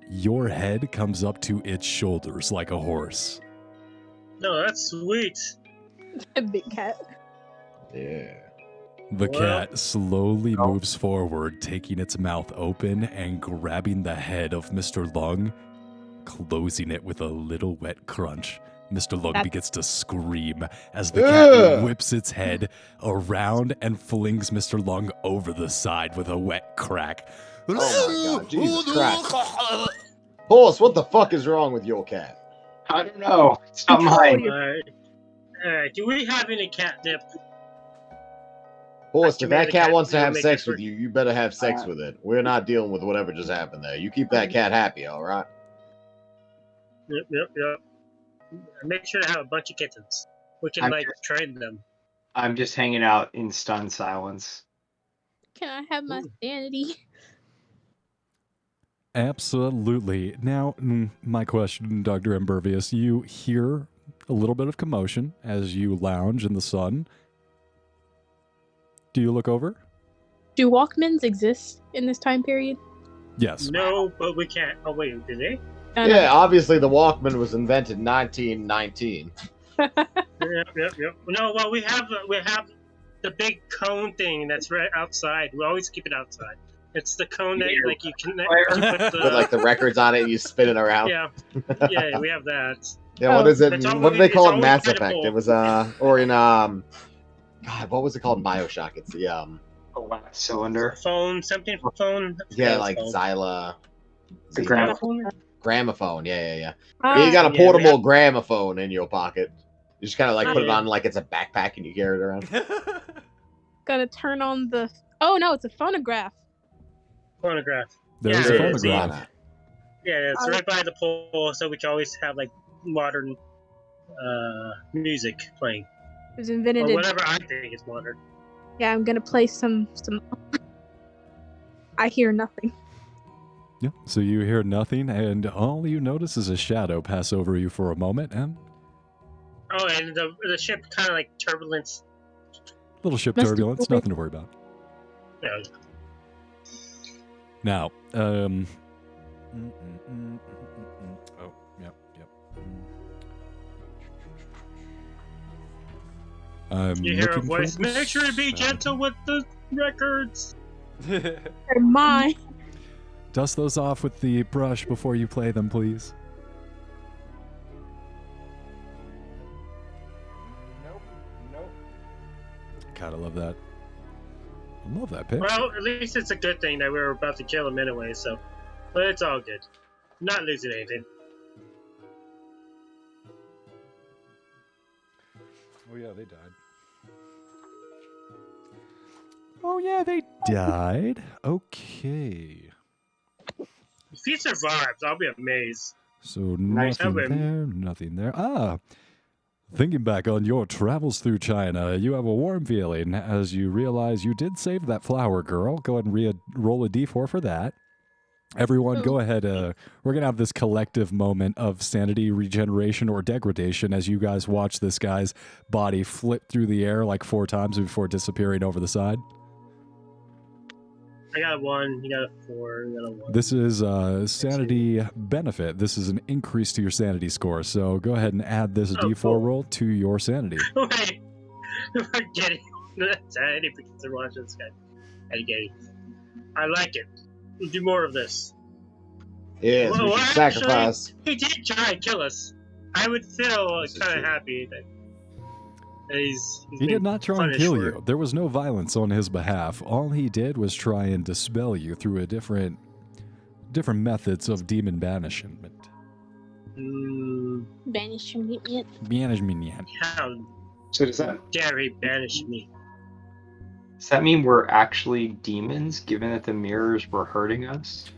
your head comes up to its shoulders like a horse. No, that's sweet. A big cat. Yeah. The Well- cat slowly moves forward, taking its mouth open and grabbing the head of Mr. Lung, closing it with a little wet crunch. Mr. Lung That- begins to scream as the cat Ugh. whips its head around and flings Mr. Lung over the side with a wet crack. Oh my god, Jesus Christ. Horse, what the fuck is wrong with your cat? I don't know. It's not mine. Alright, do we have any catnip? Horse, Actually, if that the cat cat wants to will have make sex it with you, you better have sex with it. We're not dealing with whatever just happened there. You keep that cat happy, alright? Yep. Make sure to have a bunch of kittens. We can, I'm train them. I'm just hanging out in stunned silence. Can I have my sanity? Absolutely. Now, my question, Dr. Impervious, you hear a little bit of commotion as you lounge in the sun. Do you look over? Do Walkmans exist in this time period? Yes. No, but we can't. Oh, wait, did they? Yeah, obviously the Walkman was invented in 1919. Yep. No, well, we have the big cone thing that's right outside. We always keep it outside. It's the cone that Yeah. you can put Put like the records on it and you spin it around. yeah, we have that. Yeah, what is it? It's What do they always- call it in it's Mass always Effect? critical. It was or in God, what was it called in BioShock? It's the A last cylinder. Phone, something for phone. yeah, like phone. Xyla. The Xyla- gramophone. Gramophone, yeah. Ah, You got a Yeah, we portable have- gramophone in your pocket. You just kind of like Oh, put it yeah. on like it's a backpack and you carry it around. gotta turn on the. Oh no, it's a phonograph. Phonograph. There's Yeah, a it is, phonograph. Yeah, it's Oh. right by the pole, so we can always have modern music playing, It was invented or in. whatever I think is modern. Yeah, I'm gonna play some. I hear nothing. Yeah. So you hear nothing, and all you notice is a shadow pass over you for a moment, and Oh, and the ship kind of turbulence. little ship Must- turbulence, nothing to worry about. You know, Now, oh, yep. I'm you hear a looking for voice. the Make sure to be sound. gentle with the records. They're mine. Dust those off with the brush before you play them, please. Nope. Gotta love that. I love that pitch. Well, at least it's a good thing that we were about to kill him anyway. So, but it's all good. Not losing anything. Oh yeah, they died. Oh yeah, they died. Okay. If he survives, I'll be amazed. So Nice. nothing there. Ah, thinking back on your travels through China, you have a warm feeling as you realize you did save that flower girl. Go ahead and roll a d4 for that. Everyone, go ahead. We're going to have this collective moment of sanity regeneration or degradation as you guys watch this guy's body flip through the air like 4 times before disappearing over the side. I got a 1. You got a 4. You got a 1. This is sanity benefit. This is an increase to your sanity score. So go ahead and add this Oh, d4 cool. roll to your sanity. Wait, we're getting anxiety because they're watching this guy. Eddie. I like it. We'll do more of this. Yes, Well, we should actually- sacrifice. He did try and kill us. I would feel This is kind true. of happy that he's He being did not try and punished kill for you. There was no violence on his behalf. All he did was try and dispel you through a different methods of demon banishment. Banishment. Management. How So does that dare he banish me? mean we're actually demons, given that the mirrors were hurting us?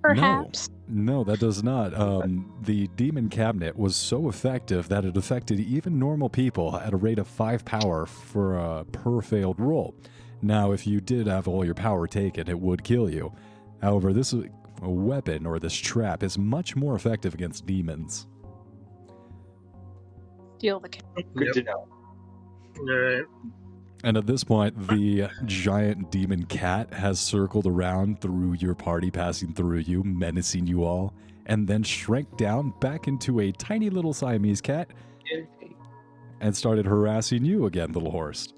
Perhaps. No, that does not. The demon cabinet was so effective that it affected even normal people at a rate of 5 power for a per failed roll. Now, if you did have all your power taken, it would kill you. However, this weapon or this trap is much more effective against demons. Steal the cat. Good to know. Alright. And at this point, the giant demon cat has circled around through your party, passing through you, menacing you all, and then shrank down back into a tiny little Siamese cat and started harassing you again, little horse.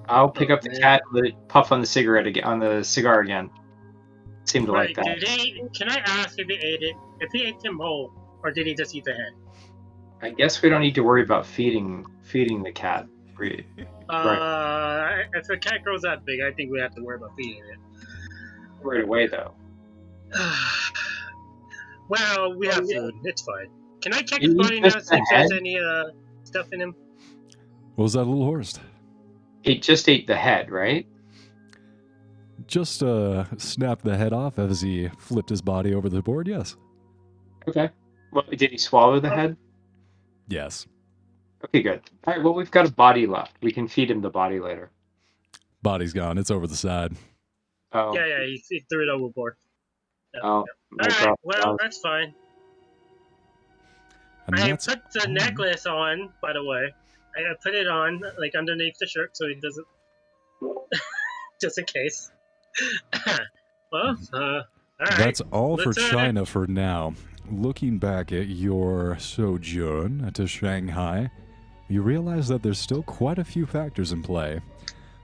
I'll pick up the cat and let it puff on the cigarette again, on the cigar again. Seemed to like that. Can I ask if he ate it? If he ate him whole, or did he just eat the head? I guess we don't need to worry about feeding the cat. Right. If a cat grows that big, I think we have to worry about feeding it. Right away, though. Well, we have food. It's fine. Can I check You his body eat now just see if the there's head? any stuff in him? What was that, little horse? It just ate the head, right? Just snapped the head off as he flipped his body over the board, yes. Okay. Well, did he swallow the head? Yes. Okay, good. All right, well, we've got a body left. We can feed him the body later. Body's gone. It's over the side. Oh, Yeah, he threw it overboard. oh my Alright, God. well, that's fine. And I that's put the necklace on, by the way. I put it on, like, underneath the shirt so he doesn't... just in case. Well, alright. That's all for Let's, China for now. Looking back at your sojourn to Shanghai, you realize that there's still quite a few factors in play.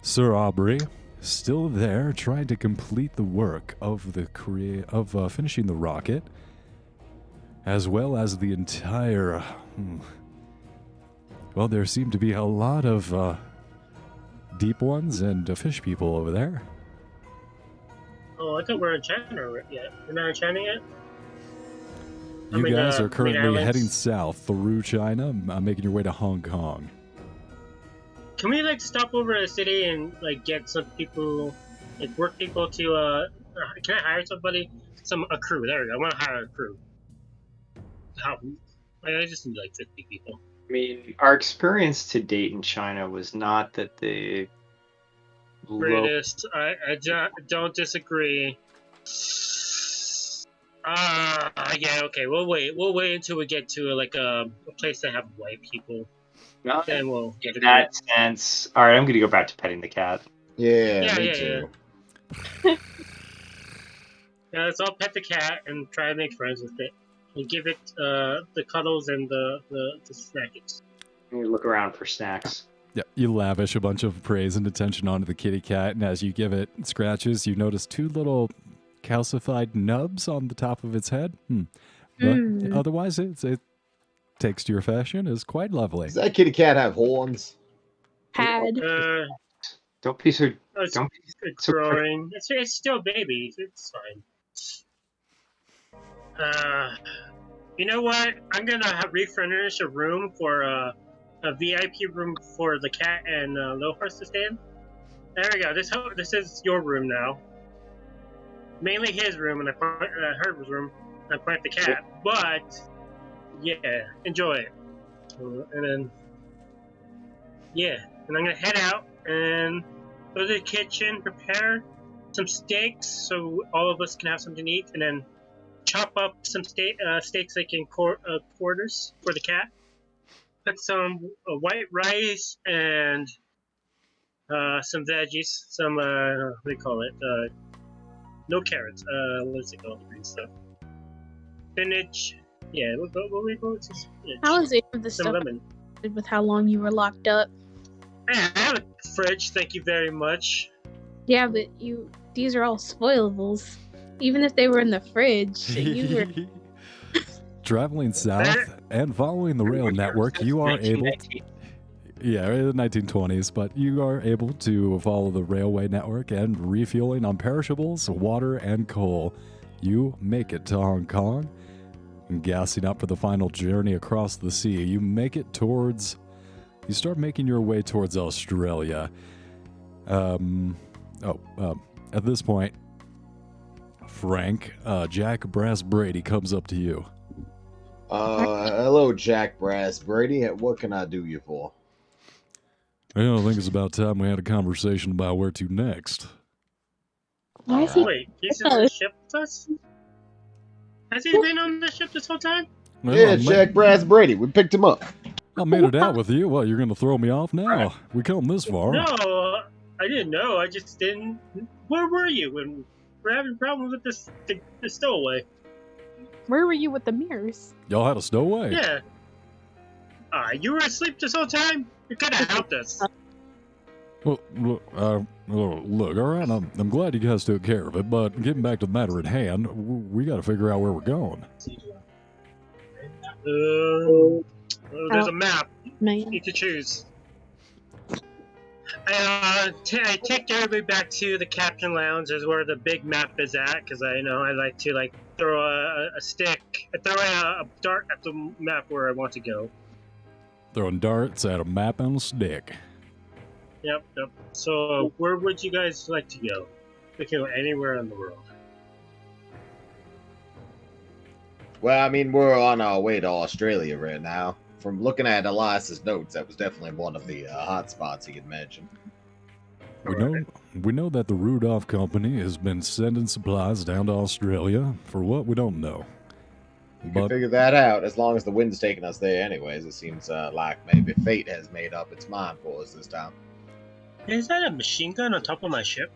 Sir Aubrey, still there, trying to complete the work of finishing the rocket, as well as the entire... Well, there seem to be a lot of deep ones and fish people over there. Oh, I thought we're in China yet. We're not in China yet? You guys are currently islands. heading south through China, making your way to Hong Kong. Can we, like, stop over a city and, like, get some people, like, work people to, can I hire somebody? A crew. There we go. I want to hire a crew. How? I just need, like, 50 people. I mean, our experience to date in China was not that the British, I don't disagree. Yeah, okay. We'll wait. We'll wait until we get to like a place that have white people. Not Then we'll get in that sense. All right, I'm going to go back to petting the cat. Yeah, me too. Yeah, let's all pet the cat and try to make friends with it, and give it the cuddles and the snackings. I'm going to look around for snacks. Yeah, you lavish a bunch of praise and attention onto the kitty cat, and as you give it scratches, you notice 2 little calcified nubs on the top of its head. But otherwise, it takes to your fashion is quite lovely. Does that kitty cat have horns? Had. Don't be so... It's so growing. It's still a baby. It's fine. You know what? I'm gonna refurnish a room for a VIP room for the cat and Little Horse to stay in. There we go. This is your room now. Mainly his room, and I point her room. And I point the cat, but yeah, enjoy it. And then and I'm gonna head out and go to the kitchen, prepare some steaks so all of us can have something to eat, and then chop up some steaks like in quarters for the cat. Put some white rice and some veggies, some what do you call it? No carrots. What's it called? Green stuff. Spinach. Yeah, we'll go with some spinach. How is it with the Some stuff lemon. with how long you were locked up? I have a fridge. Thank you very much. Yeah, but these are all spoilables. Even if they were in the fridge, you were. Traveling south and following the rail network, you are able... Yeah, in the 1920s, but you are able to follow the railway network and refueling on perishables, water, and coal. You make it to Hong Kong. and gassing up for the final journey across the sea, you start making your way towards Australia. At this point, Frank, Jack Brass Brady comes up to you. Hello, Jack Brass Brady. What can I do you for? Well, I think it's about time we had a conversation about where to next. Why is he? Wait, he's on the ship with us? Has he been on the ship this whole time? Well, Yeah, Jack Brass Brady. We picked him up. I made it out with you. What, you're going to throw me off now? We come this far. No, I didn't know. I just didn't. Where were you when we're having problems with the stowaway? Where were you with the mirrors? Y'all had a stowaway? Yeah. You were asleep this whole time? You could have helped us. Well, look, all right, I'm glad you guys took care of it, but getting back to the matter at hand, we got to figure out where we're going. There's a map. Man. You need to choose. I take everybody back to the captain lounge, is where the big map is at, because I like to throw a dart at the map where I want to go. Throwing darts at a map and a stick. Yep. So where would you guys like to go? We can go anywhere in the world. Well, I mean, we're on our way to Australia right now. From looking at Elias's notes, that was definitely one of the hot spots he had mentioned. We know that the Rudolph Company has been sending supplies down to Australia. For what, we don't know. You can figure that out as long as the wind's taking us there anyways. It seems like maybe fate has made up its mind for us this time. Is that a machine gun on top of my ship?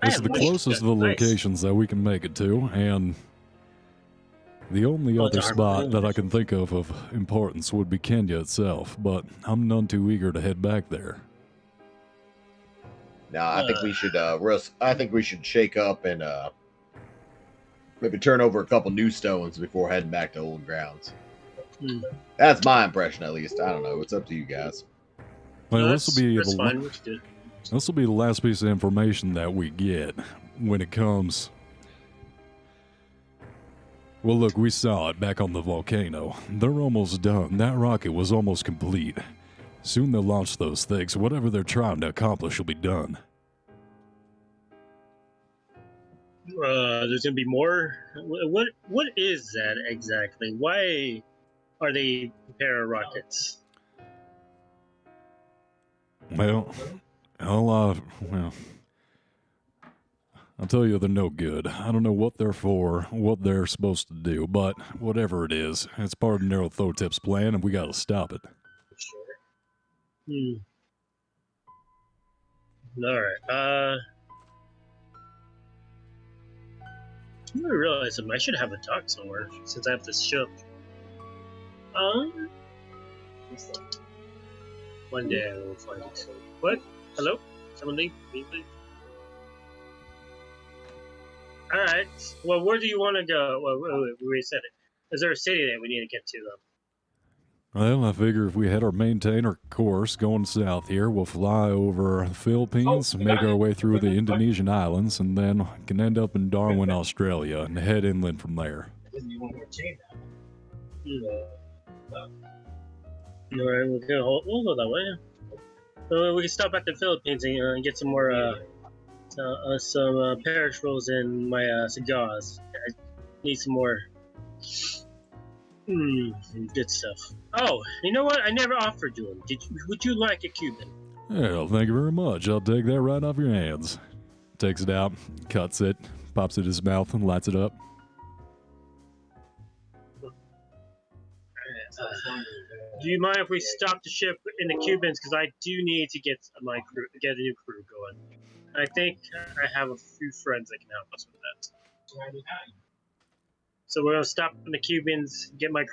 It's the closest to the locations that we can make it to, and the only other spot that I can think of importance would be Kenya itself, but I'm none too eager to head back there. No, I think we should I think we should shake up and maybe turn over a couple new stones before heading back to old grounds. That's my impression, at least. I don't know. It's up to you guys. Well, this will be the last piece of information that we get when it comes. Well, look, we saw it back on the volcano. They're almost done. That rocket was almost complete. Soon they'll launch those things. Whatever they're trying to accomplish will be done. There's gonna be more. What is that exactly? Why are they preparing rockets? Well, I'll tell you they're no good. I don't know what they're for, what they're supposed to do, but whatever it is, it's part of Nyarlathotep's plan, and we gotta stop it. Alright, I realize I should have a dock somewhere, since I have this ship. One day I will find it. What? Hello? Someone leave? Leave. Alright, well, where do you want to go? Well, we said it. Is there a city that we need to get to, though? Well, I figure if we had our maintainer course going south here, we'll fly over the Philippines, make our way through the Indonesian islands, and then can end up in Darwin, Australia, and head inland from there. Alright, we'll go that way. We can stop at the Philippines and get some more, some parish rolls and my cigars. I need some more good stuff. Oh, you know what? I never offered you them. Would you like a Cuban? Well, thank you very much. I'll take that right off your hands. Takes it out, cuts it, pops it in his mouth, and lights it up. Do you mind if we stop the ship in the Cubans? Because I do need to get a new crew going. I think I have a few friends that can help us with that. So we're gonna stop in the Cubans, get a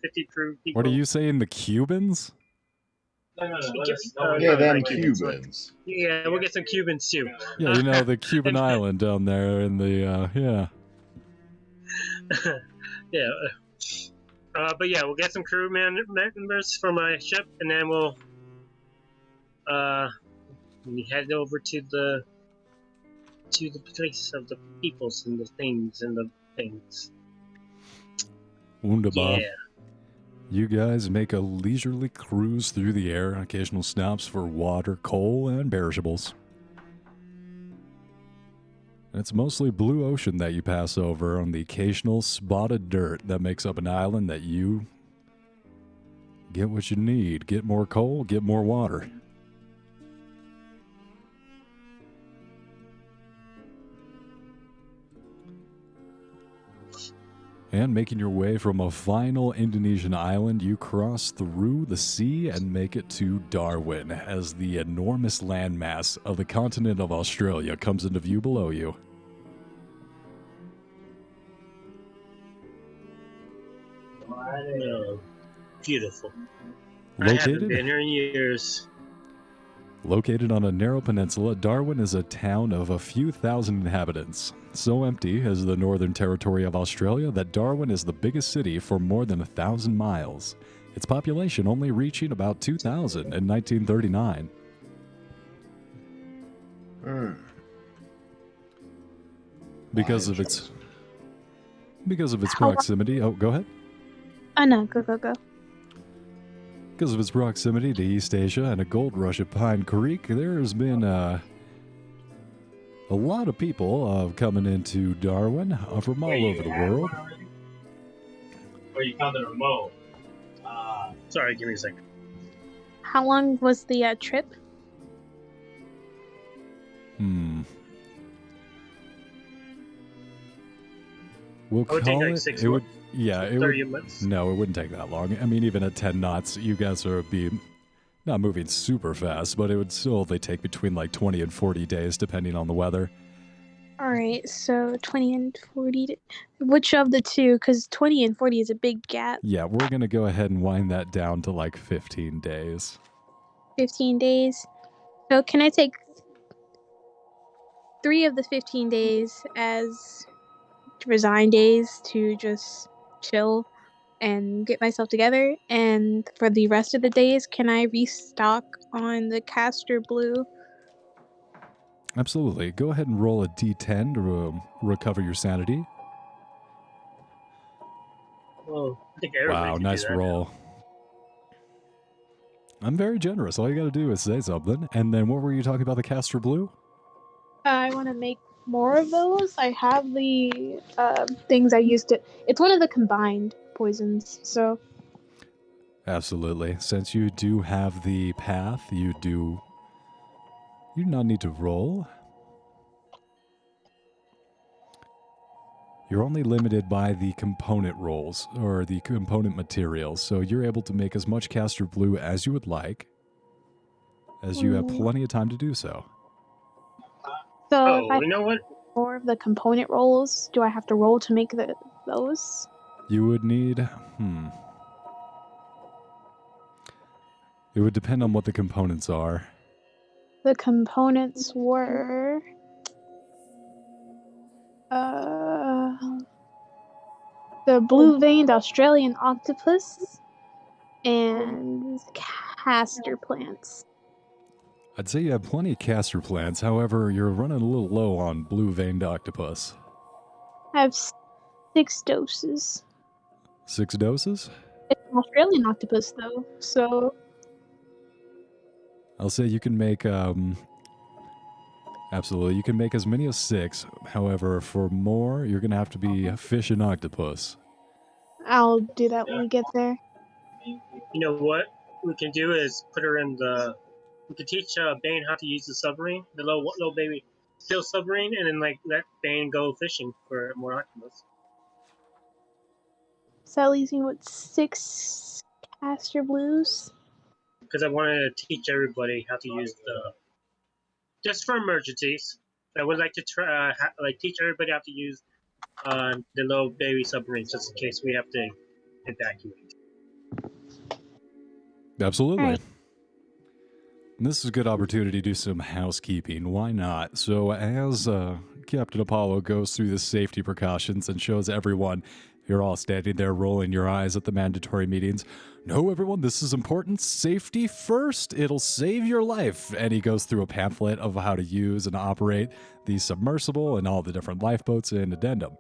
50 crew people. What are you saying, the Cubans? Yeah, them Cubans. Yeah, we'll get some Cubans too. Yeah, you know, the Cuban island down there in the, yeah. Yeah. But yeah, we'll get some crew members for my ship, and then we'll head over to the place of the peoples and the things. Wunderbar. Yeah. You guys make a leisurely cruise through the air, occasional stops for water, coal, and perishables. It's mostly blue ocean that you pass over on the occasional spotted dirt that makes up an island that you get what you need. Get more coal, get more water. And making your way from a final Indonesian island, you cross through the sea and make it to Darwin as the enormous landmass of the continent of Australia comes into view below you. Beautiful. I haven't been Located, here in years. located on a narrow peninsula, Darwin is a town of a few thousand inhabitants. So empty is the Northern Territory of Australia that Darwin is the biggest city for more than 1,000 miles. Its population only reaching about 2,000 in 1939. Because of its proximity. Oh, go ahead. Oh no, go. Because of its proximity to East Asia and a gold rush at Pine Creek, there has been a lot of people coming into Darwin from all over the world. Or you found the remote. Sorry, give me a second. How long was the trip? We'll It would call take like it. 6 It would. months. Yeah, it 30 would. months. No, it wouldn't take that long. I mean, even at 10 knots, you guys are not moving super fast, but it would still take between like 20 and 40 days, depending on the weather. Alright, so 20 and 40. Which of the two? Because 20 and 40 is a big gap. Yeah, we're gonna go ahead and wind that down to like 15 days. 15 days. So can I take 3 of the 15 days as resign days to just chill and get myself together? And for the rest of the days, can I restock on the castor blue? Absolutely. Go ahead and roll a d10 to recover your sanity. Well, I think everybody Wow, can nice do that. roll. I'm very generous. All you gotta do is say something. And then what were you talking about, the castor blue? I want to make more of those. I have the things I used it. It's one of the combined poisons, so Absolutely. Since you do have the path, you do not need to roll. You're only limited by the component rolls, or the component materials, so you're able to make as much castor blue as you would like, as you have plenty of time to do so. So if I you know what? more of the component rolls, do I have to roll to make those? You would need, It would depend on what the components are. The components were the blue-veined Australian octopus and castor plants. I'd say you have plenty of castor plants, however, you're running a little low on blue-veined octopus. I have 6 doses. 6 doses? It's an Australian octopus, though, so I'll say you can make, absolutely, you can make as many as 6. However, for more, you're going to have to be fish and octopus. I'll do that when we get there. You know what we can do is put her in the. We can teach Bane how to use the submarine, the little baby steel submarine, and then let Bane go fishing for more octopus. So that leaves me with 6 castor blues. Because I wanted to teach everybody how to use the. Just for emergencies, I would like to try teach everybody how to use the little baby submarines, just in case we have to evacuate. Absolutely. Right. And this is a good opportunity to do some housekeeping. Why not? So as Captain Apollo goes through the safety precautions and shows everyone, you're all standing there rolling your eyes at the mandatory meetings. No, everyone, this is important. Safety first. It'll save your life. And he goes through a pamphlet of how to use and operate the submersible and all the different lifeboats in addendum.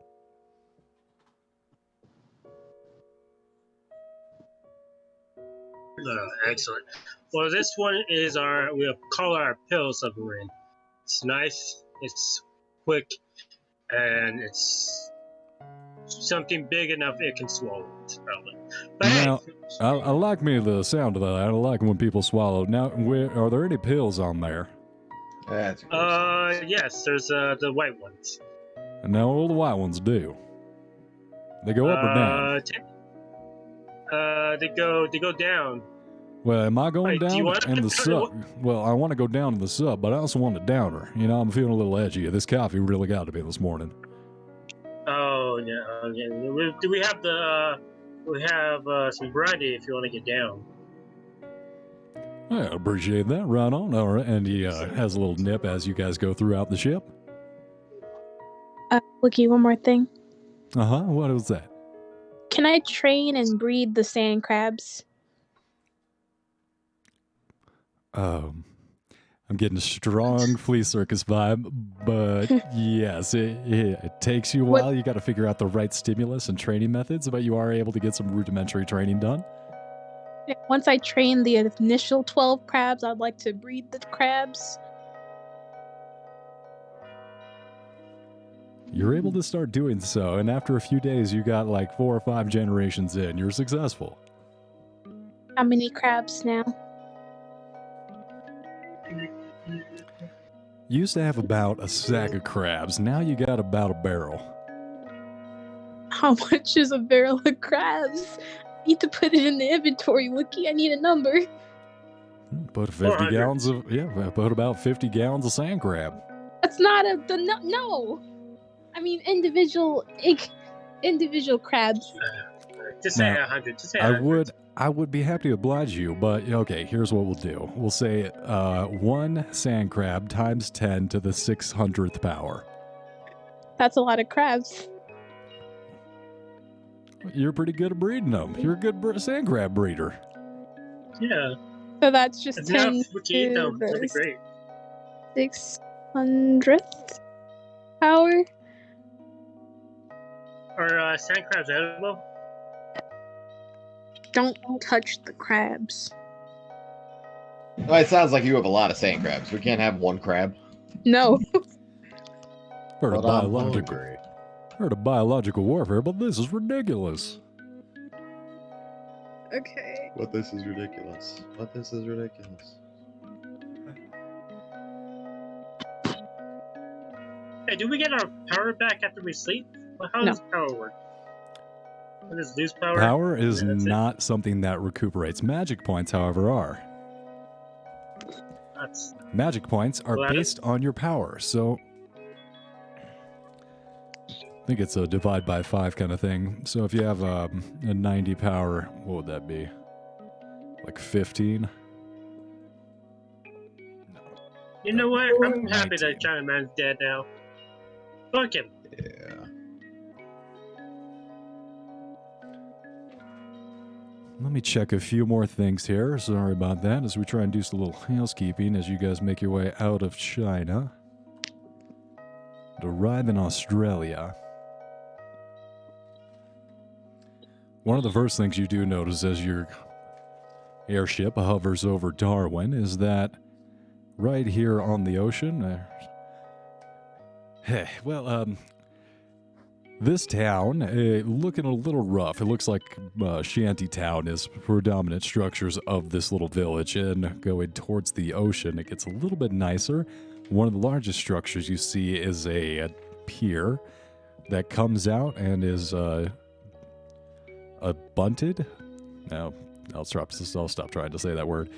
Excellent. Well, this one is we'll call our pill submarine. It's nice, it's quick, and it's something big enough it can swallow it, probably. But Now, hey, I like me the sound of that. I like when people swallow. Now, are there any pills on there? That's gross. yes, there's the white ones. And now all the white ones do. They go up or down? They go down. Well, am I going Wait, do you down want in to- the sub? Well, I want to go down in the sub, but I also want a downer. You know, I'm feeling a little edgy. This coffee really got to me this morning. Oh yeah, okay. Do we have we have some variety if you want to get down. I appreciate that. Right on. All right. And he has a little nip as you guys go throughout the ship. Wookie, one more thing. Uh-huh. What was that? Can I train and breed the sand crabs? I'm getting a strong flea circus vibe, but yes, it takes you a while. You got to figure out the right stimulus and training methods, but you are able to get some rudimentary training done. Once I train the initial 12 crabs, I'd like to breed the crabs. You're able to start doing so, and after a few days, you got like 4 or 5 generations in. You're successful. How many crabs now? You used to have about a sack of crabs. Now you got about a barrel. How much is a barrel of crabs? I need to put it in the inventory, Wookie. I need a number. Put 50 400. gallons of, put about 50 gallons of sand crab. That's not no. I mean individual crabs. Just say Now, 100. Just say 100. I would be happy to oblige you, but okay, here's what we'll do. We'll say 1 sand crab times 10 to the 600th power. That's a lot of crabs. You're pretty good at breeding them. You're a good sand crab breeder. Yeah. So that's just That's 10 enough. What you eat to them. That'd be the great. 600th power. Are sand crabs edible? Don't touch the crabs. Well, it sounds like you have a lot of sand crabs. We can't have one crab. No. Heard of But I'm biological, hungry. heard of biological warfare, but this is ridiculous. Okay. But this is ridiculous. But this is ridiculous. Hey, do we get our power back after we sleep? Well, how No. does power work? What does lose power? Power is Yeah, that's it. not something that recuperates. Magic points, however, are. That's Magic points are Well, that- based on your power, so I think it's a divide by 5 kind of thing. So if you have a 90 power, what would that be? Like 15? You know what? I'm happy 19. that China Man's dead now. Fuck him. Yeah. Let me check a few more things here. Sorry about that, as we try and do some little housekeeping as you guys make your way out of China to arrive in Australia. One of the first things you do notice as your airship hovers over Darwin is that right here on the ocean, this town, looking a little rough. It looks like shanty town is predominant structures of this little village. And going towards the ocean, it gets a little bit nicer. One of the largest structures you see is a pier that comes out and is bunted. Now, I'll stop trying to say that word.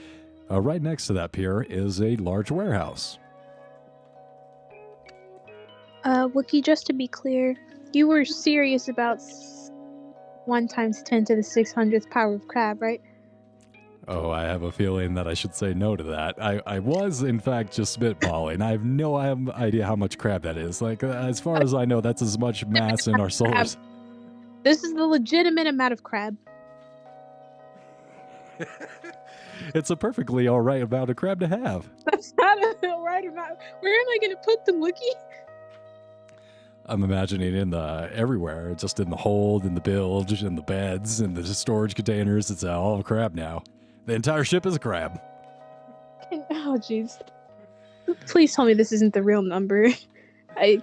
Right next to that pier is a large warehouse. Wookie, just to be clear, you were serious about 1 times 10 to the 600th power of crab, right? Oh, I have a feeling that I should say no to that. I was, in fact, just spitballing. I have no idea how much crab that is. Like, as far as I know, that's as much mass in our solar system. This is the legitimate amount of crab. It's a perfectly all right amount of crab to have. That's not a right amount. Where am I going to put them, Wookie? I'm imagining in the everywhere, just in the hold, in the bilge, in the beds, in the storage containers. It's all crab now. The entire ship is a crab. Oh, jeez. Please tell me this isn't the real number.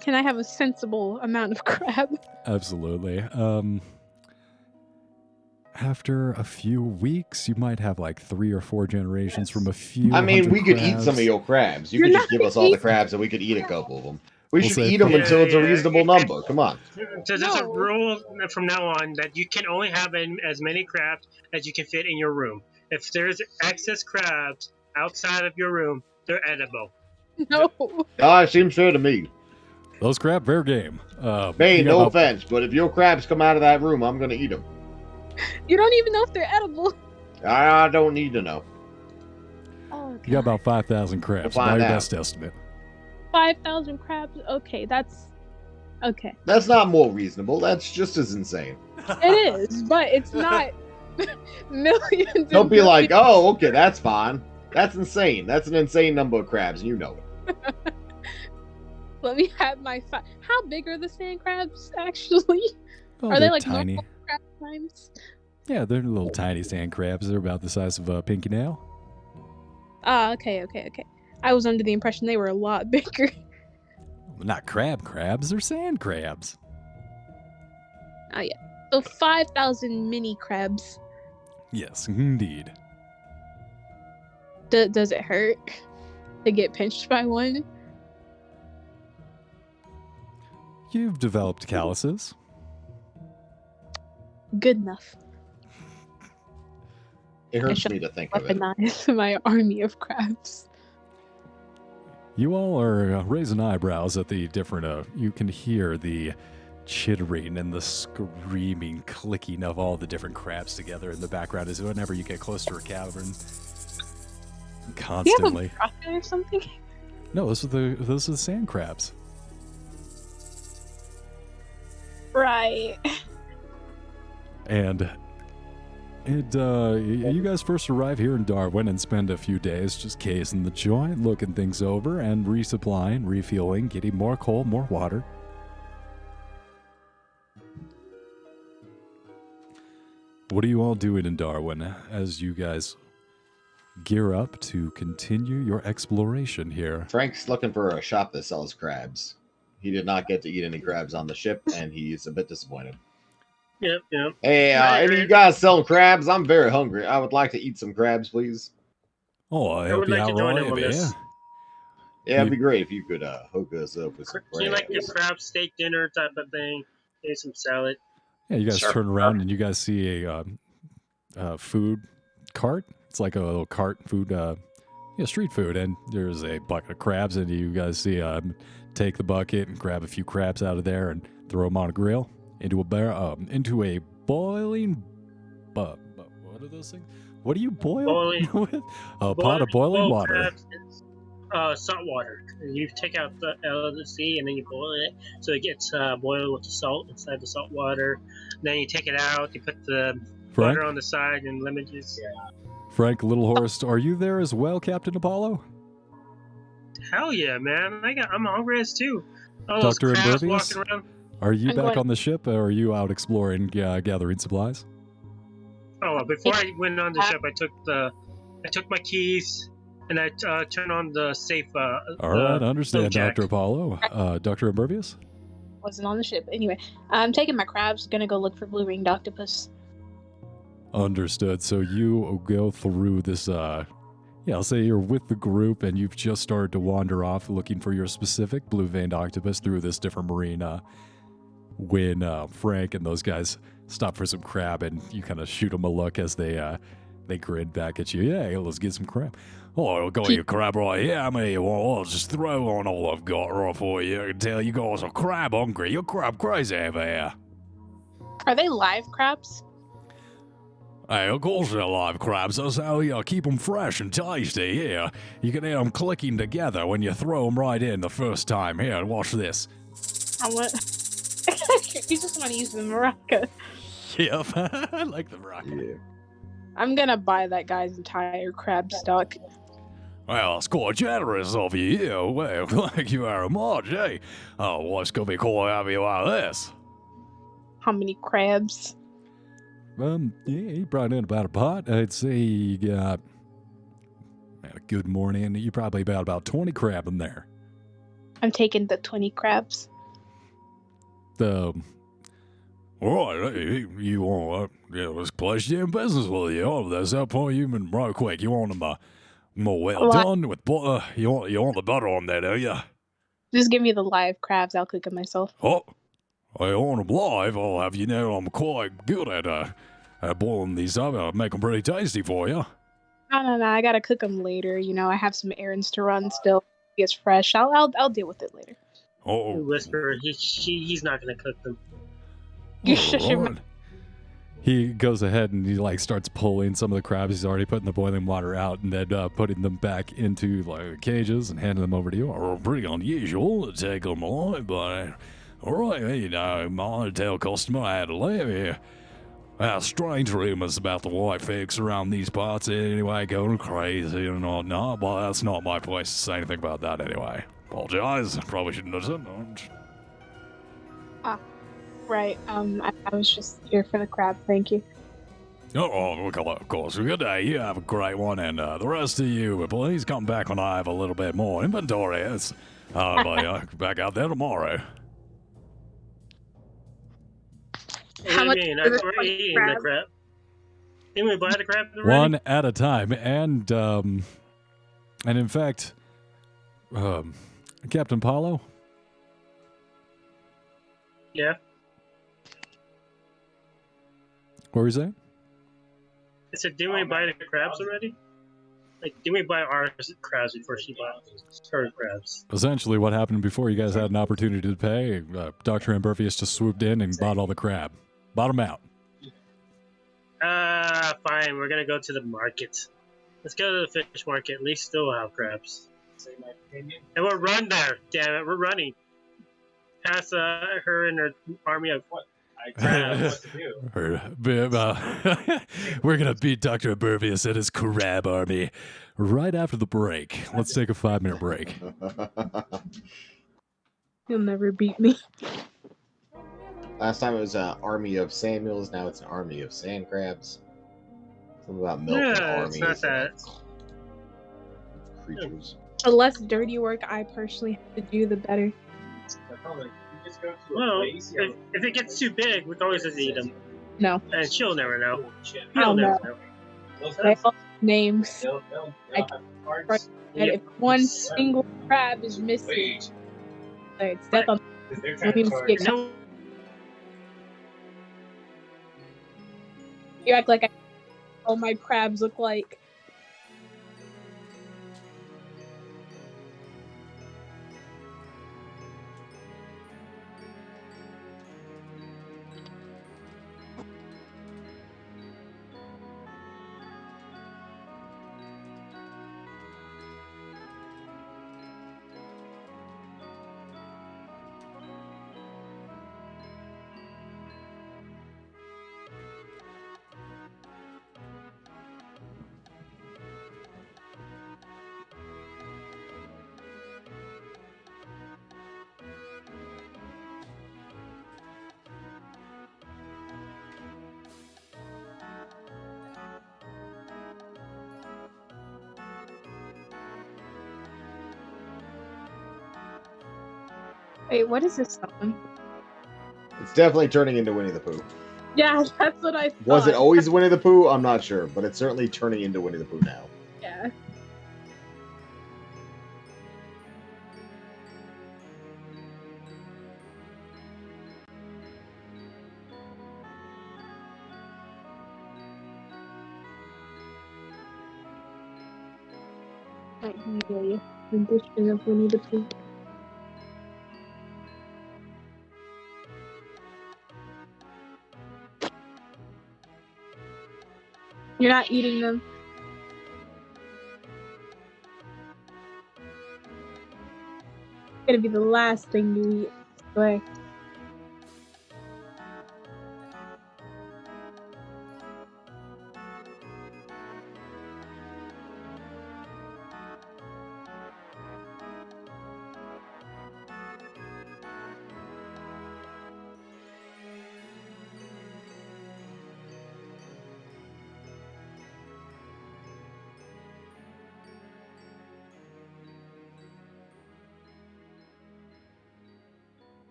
Can I have a sensible amount of crab? Absolutely. After a few weeks, you might have like 3 or 4 generations from a few. I mean, hundred we could eat crabs. some of your crabs. You You're could just not give us all the eating- crabs and we could eat a couple of them. We We'll should say eat them for- until it's a Yeah, reasonable number. Come on. So there's a No. rule from now on that you can only have as many crabs as you can fit in your room. If there's excess crabs outside of your room, they're edible. No. It seems fair to me. Those crab, fair game. Hey, you got no about- offense, but if your crabs come out of that room, I'm going to eat them. You don't even know if they're edible. I don't need to know. Oh, You got about 5,000 crabs. We'll By find your out. best estimate. 5,000 crabs? Okay, that's... Okay. That's not more reasonable. That's just as insane. It is, but it's not millions and Don't be like, millions. oh, okay, that's fine. That's insane. That's an insane number of crabs, and you know it. Let me have my How big are the sand crabs, actually? Oh, Are they they're like tiny? normal crab times? Yeah, they're little tiny sand crabs. They're about the size of a pinky nail. Ah, okay. I was under the impression they were a lot bigger. Not crabs. They're sand crabs. So 5,000 mini crabs. Yes, indeed. Does it hurt to get pinched by one? You've developed calluses. Good enough. It hurts should me to think of it. Weaponize my army of crabs. You all are raising eyebrows at the different, you can hear the chittering and the screaming, clicking of all the different crabs together in the background as whenever you get close to a cavern. Do you have Constantly. a rocket or something? No, those are the sand crabs. Right. And you guys first arrive here in Darwin and spend a few days just casing the joint, looking things over, and resupplying, refueling, getting more coal, more water. What are you all doing in Darwin as you guys gear up to continue your exploration here? Frank's looking for a shop that sells crabs. He did not get to eat any crabs on the ship, and he's a bit disappointed. Yep. Hey, any of you guys selling crabs? I'm very hungry. I would like to eat some crabs, please. Oh, I'll I help would you like to out join right him on away. this. Yeah, it'd be great if you could hook us up with some Do you like the crabs. crab steak dinner type of thing? Maybe some salad. Yeah, you guys Sure. turn around and you guys see a food cart. It's like a little cart food, street food, and there's a bucket of crabs, and you guys see take the bucket and grab a few crabs out of there and throw them on a grill into a boiling. What are those things? What do you boil Boiling- with? A pot of boiling water. Crabs is, salt water. You take out the out of the sea and then you boil it so it gets boiled with the salt inside the salt water. Then you take it out. You put the Frank, butter on the side and lemon juice. Frank, Little Horse, are you there as well, Captain Apollo? Hell yeah, man! I'm hungry as too. All those Dr. crabs Impervious? walking around. Are you I'm back going- on the ship, or are you out exploring, gathering supplies? Oh, before I went on the ship, I took my keys and I turned on the safe. All right, I understand, jack. Dr. Apollo. Dr. Impervious? Wasn't on the ship. Anyway, I'm taking my crabs. Gonna go look for blue-ringed octopus. Understood. So you go through this, I'll say you're with the group and you've just started to wander off looking for your specific blue-veined octopus through this different marina when Frank and those guys stop for some crab and you kind of shoot them a look as they grin back at you. Yeah, let's get some crab. Oh, I've got your crab right here. I mean, well, I'll just throw on all I've got right for you. I can tell you guys are crab hungry. You're crab crazy over here. Are they live crabs? Hey, of course they're live crabs. That's how you keep them fresh and tasty. Here, you can hear them clicking together when you throw them right in the first time. Here, watch this. I want. You just want to use the maraca. Yep, I like the rock. Yeah. I'm gonna buy that guy's entire crab stock. Well, it's quite generous of you. Yeah, well, thank you very much. Hey, what's gonna be cool to have you out of this? How many crabs? Yeah, he brought in about a pot. I'd say you got a good morning. You probably about 20 crab in there. I'm taking the 20 crabs. All right, you want this pleasure in business with you. Oh, that's that point. You mean right quick. You want them more well done with butter. You want the butter on there, do you? Just give me the live crabs. I'll cook them myself. Oh, I want them live. I'll have you know I'm quite good at boiling these up. I'll make them pretty tasty for you. No. I gotta cook them later. You know, I have some errands to run still. It's fresh. I'll deal with it later. Oh, Whisper, he's not gonna cook them. You shush your mouth. He goes ahead and he starts pulling some of the crabs he's already put in the boiling water out, and then putting them back into cages and handing them over to you. Oh, pretty unusual to take them alive, but all right, my tell customer I had to leave here. Strange rumors about the white figs around these parts anyway, going crazy and whatnot, but that's not my place to say anything about that anyway. Apologize, probably shouldn't have said that. Right. I was just here for the crab. Thank you. Of course. Good day. You have a great one, and the rest of you, please come back when I have a little bit more inventory. Back out there tomorrow. How much do you mean? for the We're 20 eating crabs? the crab. Didn't we buy the crab already? One at a time, and in fact, Captain Paulo. Yeah. What were you saying? I said, didn't we buy the crabs already? Didn't we buy our crabs before she bought her crabs? Essentially, what happened before you guys had an opportunity to pay, Dr. Ambervius just swooped in and bought all the crab. Bought them out. Fine. We're gonna go to the market. Let's go to the fish market. At least still have crabs. And we'll run there. Damn it, we're running. Past her and her army of crabs. We're gonna beat Dr. Ambervius and his crab army right after the break. Let's take a 5-minute break. You'll never beat me. Last time it was an army of Samuels, now it's an army of sand crabs. Something about milk and armies. It's not that. Creatures. The less dirty work I personally have to do, the better. Well, if it gets too big, we can always just eat them. No. And she'll never know. I don't know. They all have names. And if one single crab is missing, it's death on. No. You act like all my crabs look like. Wait, what is this song? It's definitely turning into Winnie the Pooh. Yeah, that's what I thought. Was it always Winnie the Pooh? I'm not sure, but it's certainly turning into Winnie the Pooh now. Yeah. I can hear you. Rendition of Winnie the Pooh. You're not eating them. It's gonna be the last thing you eat. Swear.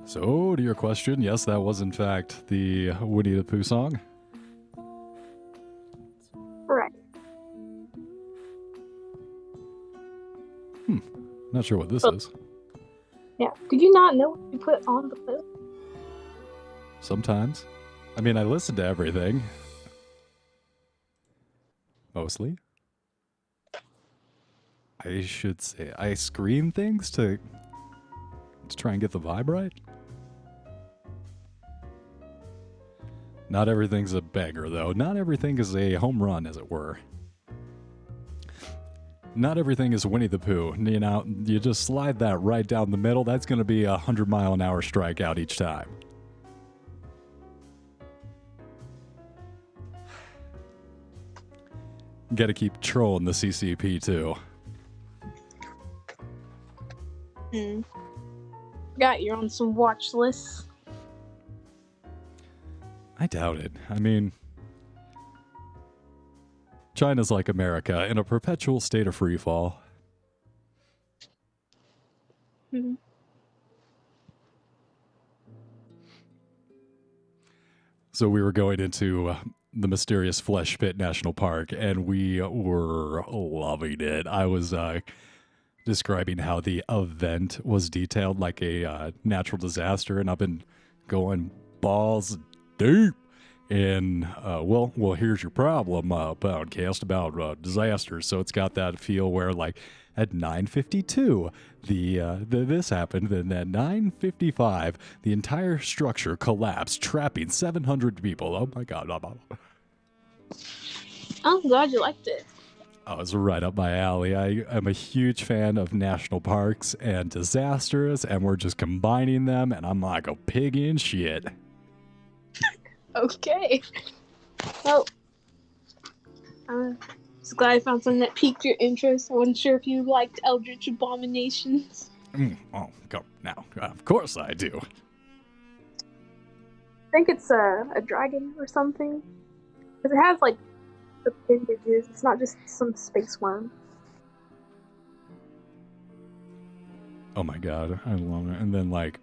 So, to your question, yes, that was in fact the Winnie the Pooh song. Right. Not sure what this is. Yeah. Did you not know what you put on the list? Sometimes. I mean, I listen to everything. Mostly. I should say I screen things to try and get the vibe right. Not everything's a banger, though. Not everything is a home run, as it were. Not everything is Winnie the Pooh. You know, you just slide that right down the middle, that's going to be a 100-mile-an-hour strikeout each time. Got to keep trolling the CCP, too. Got you on some watch lists. I doubt it. I mean, China's like America, in a perpetual state of freefall. So we were going into the mysterious Flesh Pit National Park, and we were loving it. I was describing how the event was detailed like a natural disaster, and I've been going balls deep. And, well, here's your problem, podcast about disasters. So it's got that feel where, like, at 9:52, this happened, and at 9:55, the entire structure collapsed, trapping 700 people. Oh, my God. I'm glad you liked it. Oh, it's right up my alley. I am a huge fan of national parks and disasters, and we're just combining them, and I'm like a pig in shit. Okay. Well, I'm just glad I found something that piqued your interest. I wasn't sure if you liked Eldritch Abominations. Oh, come now. Of course I do. I think it's a dragon or something. Because it has, like, appendages. It's not just some space worm. Oh my God, I love it. And then, like,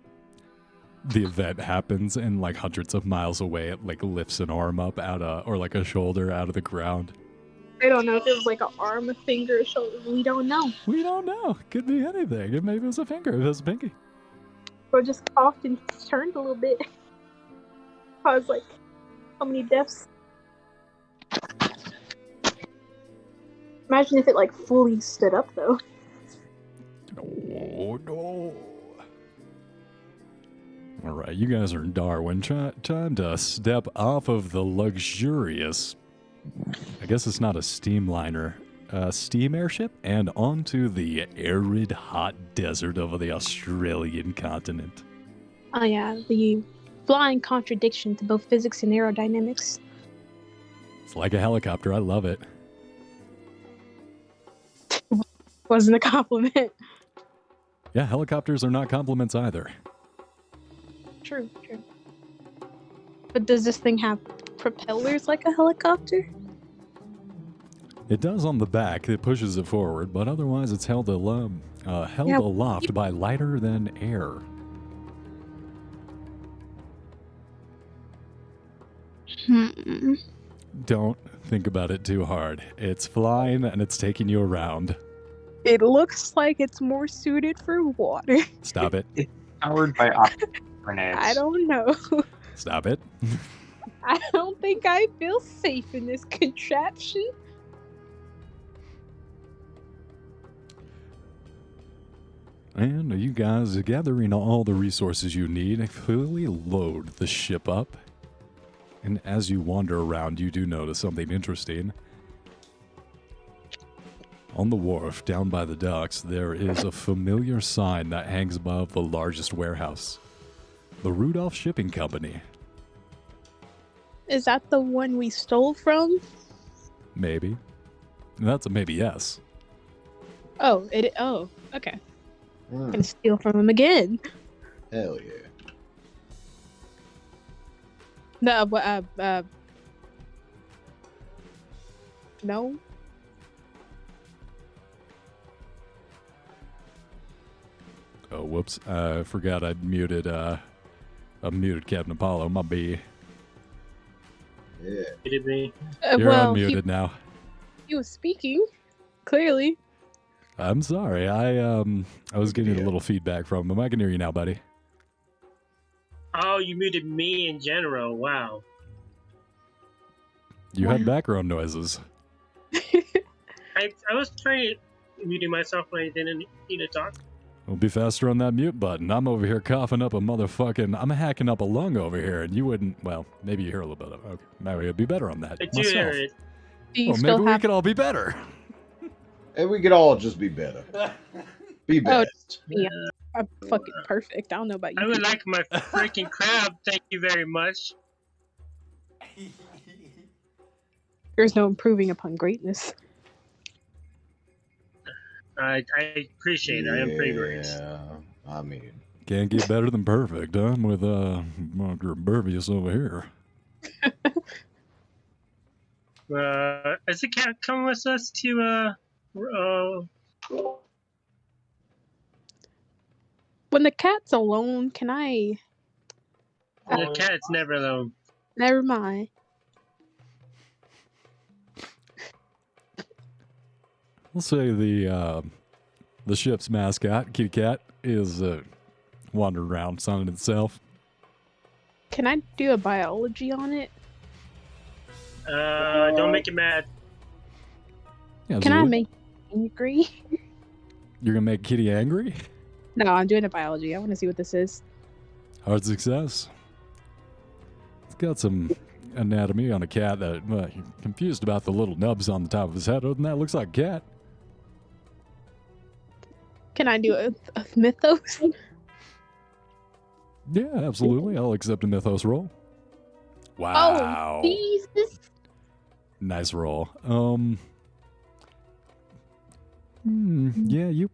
the event happens, and like hundreds of miles away, it like lifts an arm up or like a shoulder out of the ground. I don't know if it was like an arm, a finger, a shoulder. We don't know. We don't know. Could be anything. Maybe it was a finger. It was a pinky. Or just coughed and turned a little bit. I was like, how many deaths? Imagine if it like fully stood up though. No. All right, you guys are in Darwin. Time to step off of the luxurious, I guess it's not a steamliner, steam airship, and onto the arid, hot desert of the Australian continent. Oh yeah, the flying contradiction to both physics and aerodynamics. It's like a helicopter. I love it. Wasn't a compliment. Yeah, helicopters are not compliments either. True. But does this thing have propellers like a helicopter? It does on the back. It pushes it forward, but otherwise it's held aloft by lighter than air. Don't think about it too hard. It's flying and it's taking you around. It looks like it's more suited for water. Stop it. It's powered by optical grenades. I don't know. Stop it. I don't think I feel safe in this contraption. And you guys are gathering all the resources you need, fully load the ship up. And as you wander around, you do notice something interesting. On the wharf, down by the docks, there is a familiar sign that hangs above the largest warehouse. The Rudolph Shipping Company. Is that the one we stole from? Maybe. That's a maybe yes. Oh, okay. Hmm, Gonna steal from him again. hell yeah. No. Oh, whoops. I forgot I muted Captain Apollo. My B. Yeah. Did me. You're Well, unmuted now. he was speaking, clearly. I'm sorry. I was getting a little feedback from him. I can hear you now, buddy. Oh, you muted me in general. Wow. You had background noises. I was trying muting myself when I didn't need to talk. We'll be faster on that mute button. I'm over here coughing up a motherfucking... I'm hacking up a lung over here, and you wouldn't... Well, maybe you hear a little bit of... Okay, maybe it'd be better on that. I do hear myself. it. Do you Well, still maybe we have? could all be better. And we could all just be better. Be best. Yeah, I'm fucking perfect. I don't know about you. I would like my freaking crab. Thank you very much. There's no improving upon greatness. I appreciate it. I am pretty great. Yeah, I mean, Can't get better than perfect. I'm with Marker Burbius over here. Is the cat coming with us to When the cat's alone, can I? the cat's never alone. Never mind. We'll say the ship's mascot, Kitty Cat, is wandering around, sunning itself. Can I do a biology on it? Don't make it mad. Yeah, Can I absolutely. make it angry? You're gonna make Kitty angry? No, I'm doing a biology. I want to see what this is. Hard success. It's got some anatomy on a cat that you're confused about the little nubs on the top of his head. Other than that, looks like a cat. Can I do a mythos? Yeah, absolutely. I'll accept a mythos roll. Wow. Oh, Jesus. Nice roll. Yeah, you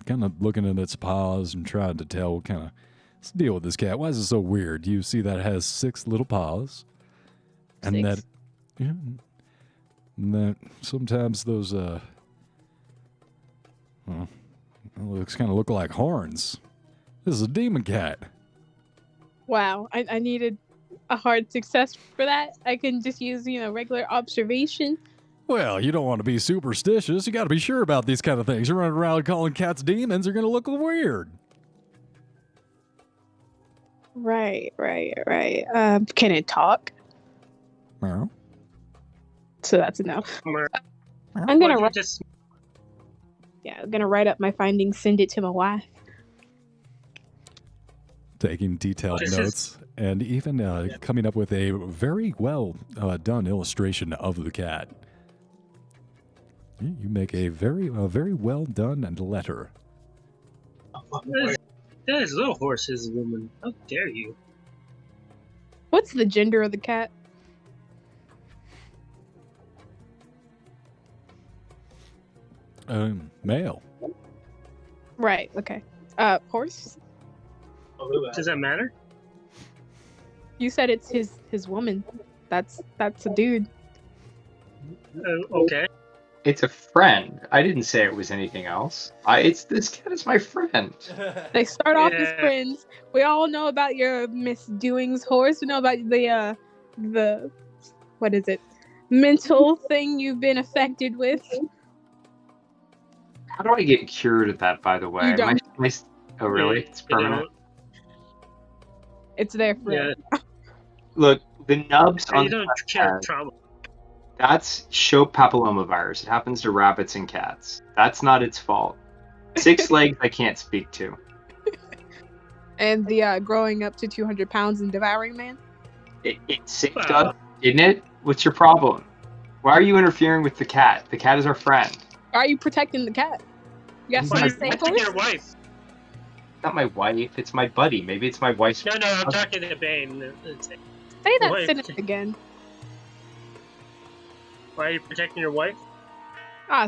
kind of looking at its paws and trying to tell what kind of... Let's deal with this cat. Why is it so weird? You see that it has 6 little paws. And 6. that... Yeah. And that sometimes those, well, looks kind of look like horns. This is a demon cat. Wow, I needed a hard success for that. I can just use, regular observation. Well, you don't want to be superstitious. You got to be sure about these kind of things. You're running around calling cats demons. They're going to look weird. Right. Can it talk? Well, So that's enough. I'm Well, gonna you write. just Yeah, I'm gonna write up my findings, send it to my wife. taking detailed This is- notes and even coming up with a very well done illustration of the cat. Yeah, you make a very well done letter. that is little horses, woman. How dare you? What's the gender of the cat? Male. Right. Okay. Horse. Does that matter? You said it's his woman. That's a dude. Okay. It's a friend. I didn't say it was anything else. This cat is my friend. They start off as Yeah. friends. We all know about your misdoings, horse. We know about the what is it, mental thing you've been affected with. How do I get cured of that, by the way? You don't. Oh, really? It's permanent? It's there forever. Yeah. Look, the nubs You on the don't left cure hand, trauma. that's Shope papillomavirus. It happens to rabbits and cats. That's not its fault. 6 legs I can't speak to. And the growing up to 200 pounds and devouring man. It saved us, didn't it? What's your problem? Why are you interfering with the cat? The cat is our friend. Why are you protecting the cat? You got Why are something you to say protecting for your it? wife? Not my wife. It's my buddy. Maybe it's my wife's. No, I'm talking to Bane. Say that Wife. sentence again. Why are you protecting your wife?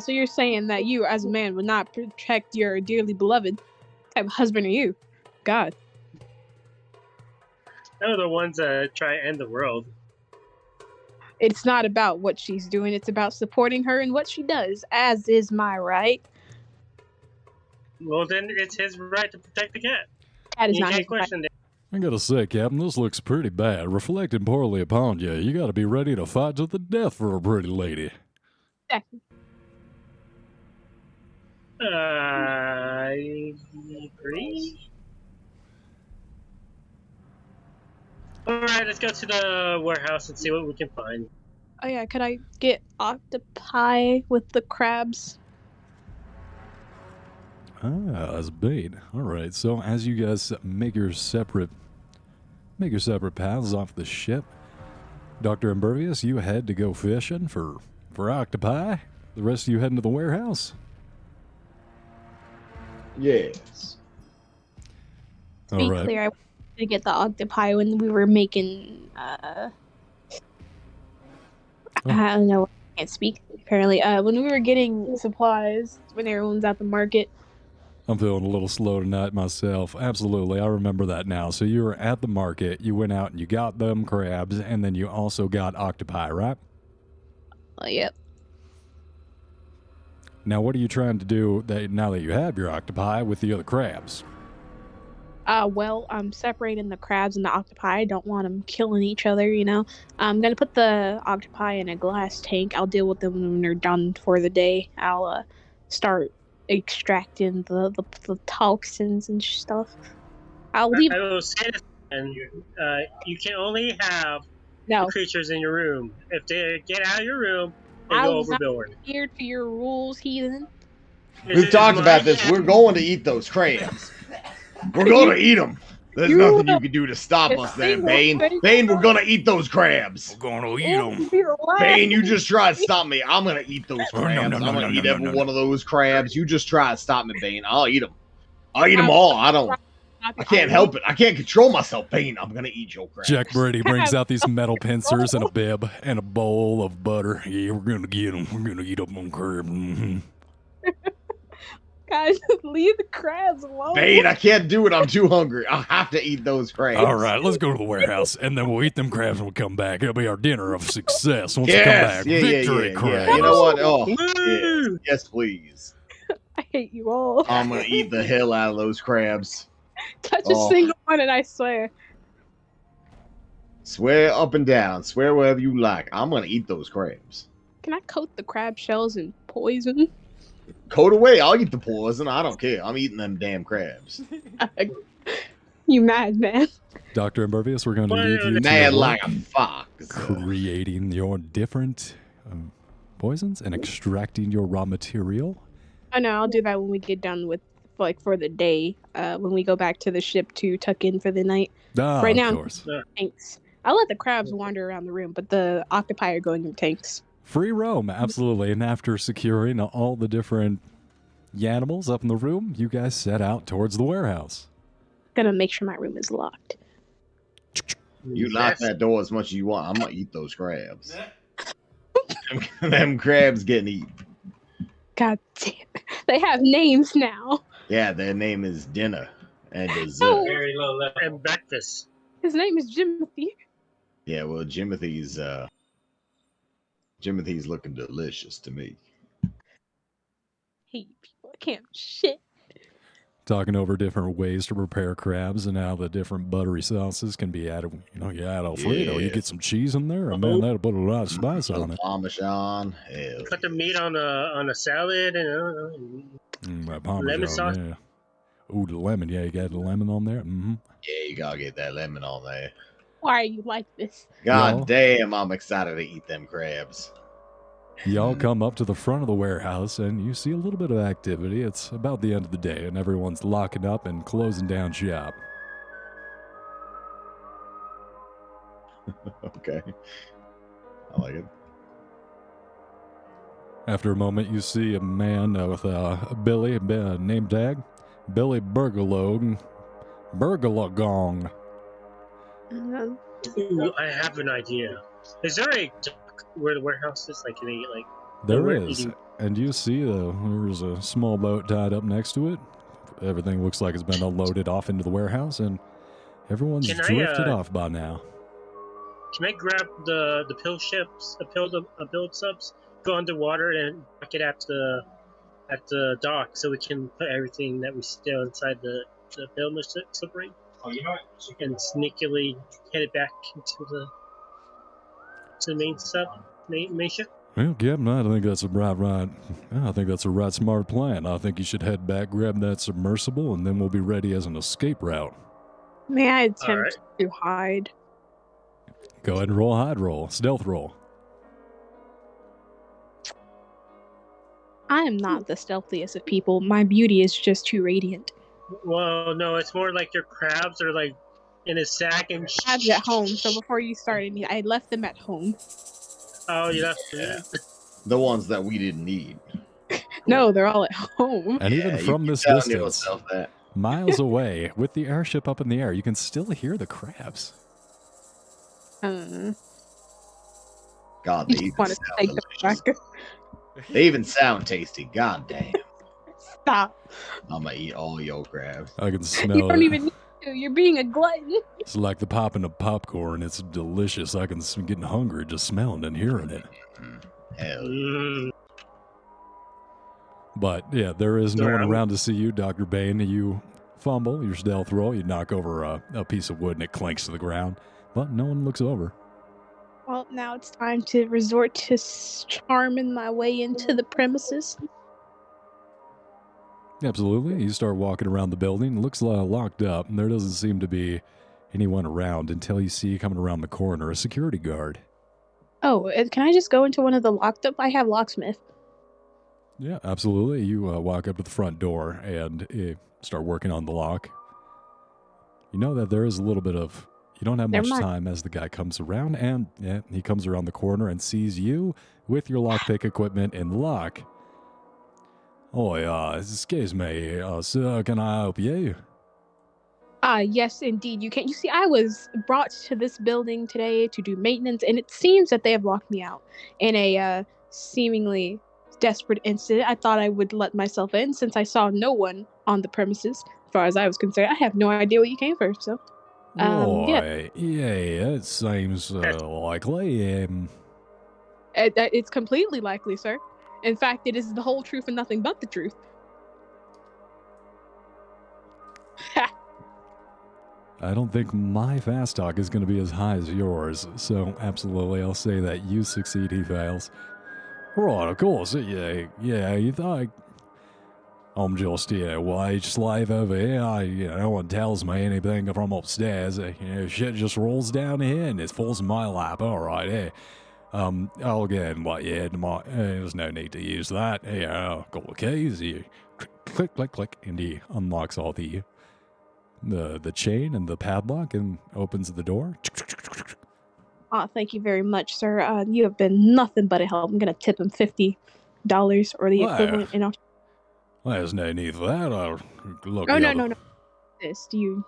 So you're saying that you, as a man, would not protect your dearly beloved type of husband are you? God. They're the ones that try to end the world. It's not about what she's doing. It's about supporting her in what she does, as is my right. Well, then it's his right to protect the cat. That is You not can't his right. question it. I gotta say, Captain, this looks pretty bad. Reflecting poorly upon you, you gotta be ready to fight to the death for a pretty lady. Exactly. I agree. Alright, let's go to the warehouse and see what we can find. Oh yeah, could I get octopi with the crabs? As bait. Alright, so as you guys make your separate paths off the ship, Dr. Impervious, you head to go fishing for octopi. The rest of you heading to the warehouse. Yes. To be clear, I wanted to get the octopi when we were making I don't know, I can't speak apparently. When we were getting supplies when everyone's at the market. I'm feeling a little slow tonight myself. Absolutely, I remember that now. So you were at the market, you went out and you got them crabs, and then you also got octopi, right? Yep. Now, what are you trying to do now that you have your octopi with the other crabs? Well, I'm separating the crabs and the octopi. I don't want them killing each other, you know. I'm gonna put the octopi in a glass tank. I'll deal with them when they're done for the day. I'll start extracting the toxins and stuff. I'll leave. I will say this, and you can only have No, creatures in your room. If they get out of your room, they I'm go not overboard. here to your rules, heathen. We've talked about this. We're going to eat those crabs. We're going to eat them. There's nothing you can do to stop us then, Bane. Bane, we're going to eat those crabs. We're gonna eat them. Bane, you just try to stop me. I'm going to eat those Oh, no, crabs. no, I'm no, going no, to eat no, every no, one of those crabs. You just try to stop me, Bane. I'll eat them. I'll eat them all. I can't help it. I can't control myself, Bane. I'm going to eat your crabs. Jack Brady brings out these metal pincers and a bib and a bowl of butter. Yeah, we're gonna get them. We're gonna eat up on crab. Mm-hmm. Guys, leave the crabs alone. Bane, I can't do it. I'm too hungry. I'll have to eat those crabs. All right, let's go to the warehouse, and then we'll eat them crabs when we come back. It'll be our dinner of success once we come back. Victory crabs. Yeah. You know what? Oh, yes, please. I hate you all. I'm going to eat the hell out of those crabs. Touch a single one and I swear. Swear up and down. Swear whatever you like. I'm going to eat those crabs. Can I coat the crab shells in poison? Coat away. I'll eat the poison. I don't care. I'm eating them damn crabs. You madman. Dr. Impervious, we're going to leave you to Mad your like work, a fox. creating your different poisons and extracting your raw material. Oh no, I'll do that when we get done with, like, for the day. When we go back to the ship to tuck in for the night. Right now, of course. Tanks. I'll let the crabs wander around the room, but the octopi are going in tanks. Free roam, absolutely. And after securing all the different animals up in the room, you guys set out towards the warehouse. Gonna make sure my room is locked. You lock that door as much as you want. I'm going to eat those crabs. Them crabs getting eaten. God damn. They have names now. Yeah, their name is dinner and dessert. Very low level. And breakfast. His name is Jimothy. Yeah, well, Jimothy's looking delicious to me. Hate people. I can't shit. talking over different ways to prepare crabs and how the different buttery sauces can be added. You know, you add Alfredo, you Yeah. get some cheese in there, and man, that'll put a lot of spice on it. Parmesan. Hell. Put the meat on a salad and That Parmesan, lemon sauce. yeah. Ooh, the lemon, yeah, you got the lemon on there. Mm-hmm. Yeah, you gotta get that lemon on there. Why are you like this? God Well- damn, I'm excited to eat them crabs. Y'all come up to the front of the warehouse and you see a little bit of activity. It's about the end of the day and everyone's locking up and closing down shop. Okay. I like it. After a moment, you see a man with a Billy name tag. Billy Burgalogong. Ooh, I have an idea. Is there a dock where the warehouse is? Like, any like? There we're is. eating- And you see there's a small boat tied up next to it. Everything looks like it's been unloaded off into the warehouse, and everyone's Can I, drifted off by now. Can I grab the pill ships, build subs, go underwater and dock it at the dock so we can put everything that we steal inside the build submarine? Oh, you know what? And sneakily head it back into the main ship. Well, Captain, I think that's I think that's a right smart plan. I think you should head back, grab that submersible, and then we'll be ready as an escape route. May I attempt Alright. to hide? Go ahead and roll a hide roll, stealth roll. I am not the stealthiest of people. My beauty is just too radiant. Well, no, it's more like your crabs are like in a sack and. I was at home, so before you started, I left them at home. Oh, you left. Yeah. The ones that we didn't need. No, they're all at home. And even you from keep this telling distance, yourself that. miles away, with the airship up in the air, you can still hear the crabs. Uh, God, they you even, want to sound take them delicious. back. They even sound tasty. God damn. Stop. I'm gonna eat all your crabs. I can You smell don't it. even need to. You're being a glutton. It's like the popping of popcorn. It's delicious. I'm getting hungry just smelling and hearing it. Hell. Mm, But yeah, there is no one Alright. around to see you, Dr. Bane. You fumble your stealth roll. You knock over a piece of wood and it clinks to the ground. But no one looks over. Well, now it's time to resort to charming my way into the premises. Absolutely. You start walking around the building. It looks locked up, and there doesn't seem to be anyone around until you see coming around the corner a security guard. Oh, can I just go into one of the locked up? I have locksmith. Yeah, absolutely. You walk up to the front door and start working on the lock. You know that there is a little bit of... You don't have Never much mind. time as the guy comes around, and yeah, he comes around the corner and sees you with your lockpick equipment in the lock. Oh, excuse me, sir, can I help you? Yes, indeed, you can. You see, I was brought to this building today to do maintenance, and it seems that they have locked me out in a seemingly desperate incident. I thought I would let myself in since I saw no one on the premises. As far as I was concerned, I have no idea what you came for, so. Yeah. Right, yeah, it seems likely. It's completely likely, sir. In fact, it is the whole truth and nothing but the truth. I don't think my fast talk is going to be as high as yours, so absolutely, I'll say that you succeed, he fails. Right, of course, yeah, you thought... I'm just, wage slave over here. No one tells me anything from upstairs. Shit just rolls down here and it falls in my lap. All right, yeah. I'll get in what, there's no need to use that. Yeah, got the keys. You click, click, click, and he unlocks all the chain and the padlock and opens the door. Thank you very much, sir. You have been nothing but a help. I'm gonna tip him $50 or the Wow. equivalent. And There's no need for that. Look. oh no.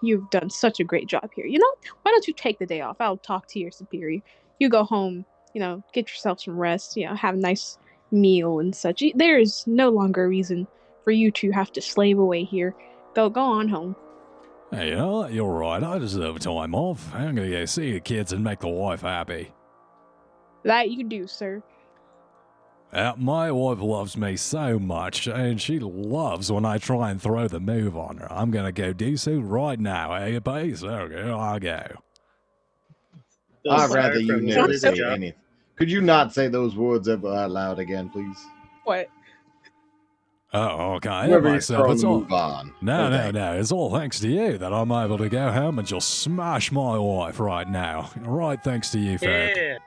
You've done such a great job here. You know, why don't you take the day off? I'll talk to your superior. You go home. Get yourself some rest. Have a nice meal and such. There is no longer a reason for you to have to slave away here. Go on home. Hey, you're right. I deserve time off. I'm gonna go see the kids and make the wife happy. That you do, sir. My wife loves me so much, and she loves when I try and throw the move on her. I'm gonna go do so right now, eh, Base? Okay, I'll go. Feel I'd sorry rather for you him. never It is a say job. anything. Could you not say those words ever out loud again, please? What? Oh, okay, I Whoever you're myself. throwing It's the all. move on. No, Okay. no. It's all thanks to you that I'm able to go home and just smash my wife right now. Right, thanks to you, folk. Yeah,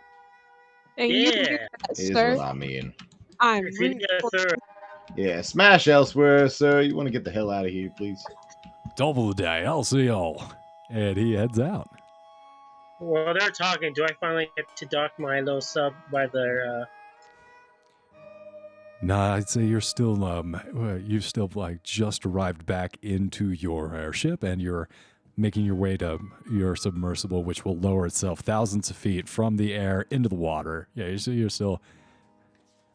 And you do yeah. that, Here's sir. what I mean. I'm If you rooting get for through, Yeah, smash elsewhere, sir. You want to get the hell out of here, please? Top of the day. I'll see y'all. And he heads out. while they're talking, do I finally get to dock my little sub by their? Nah, I'd say you're still you've still like just arrived back into your airship, and you're making your way to your submersible, which will lower itself thousands of feet from the air into the water. Yeah, you're still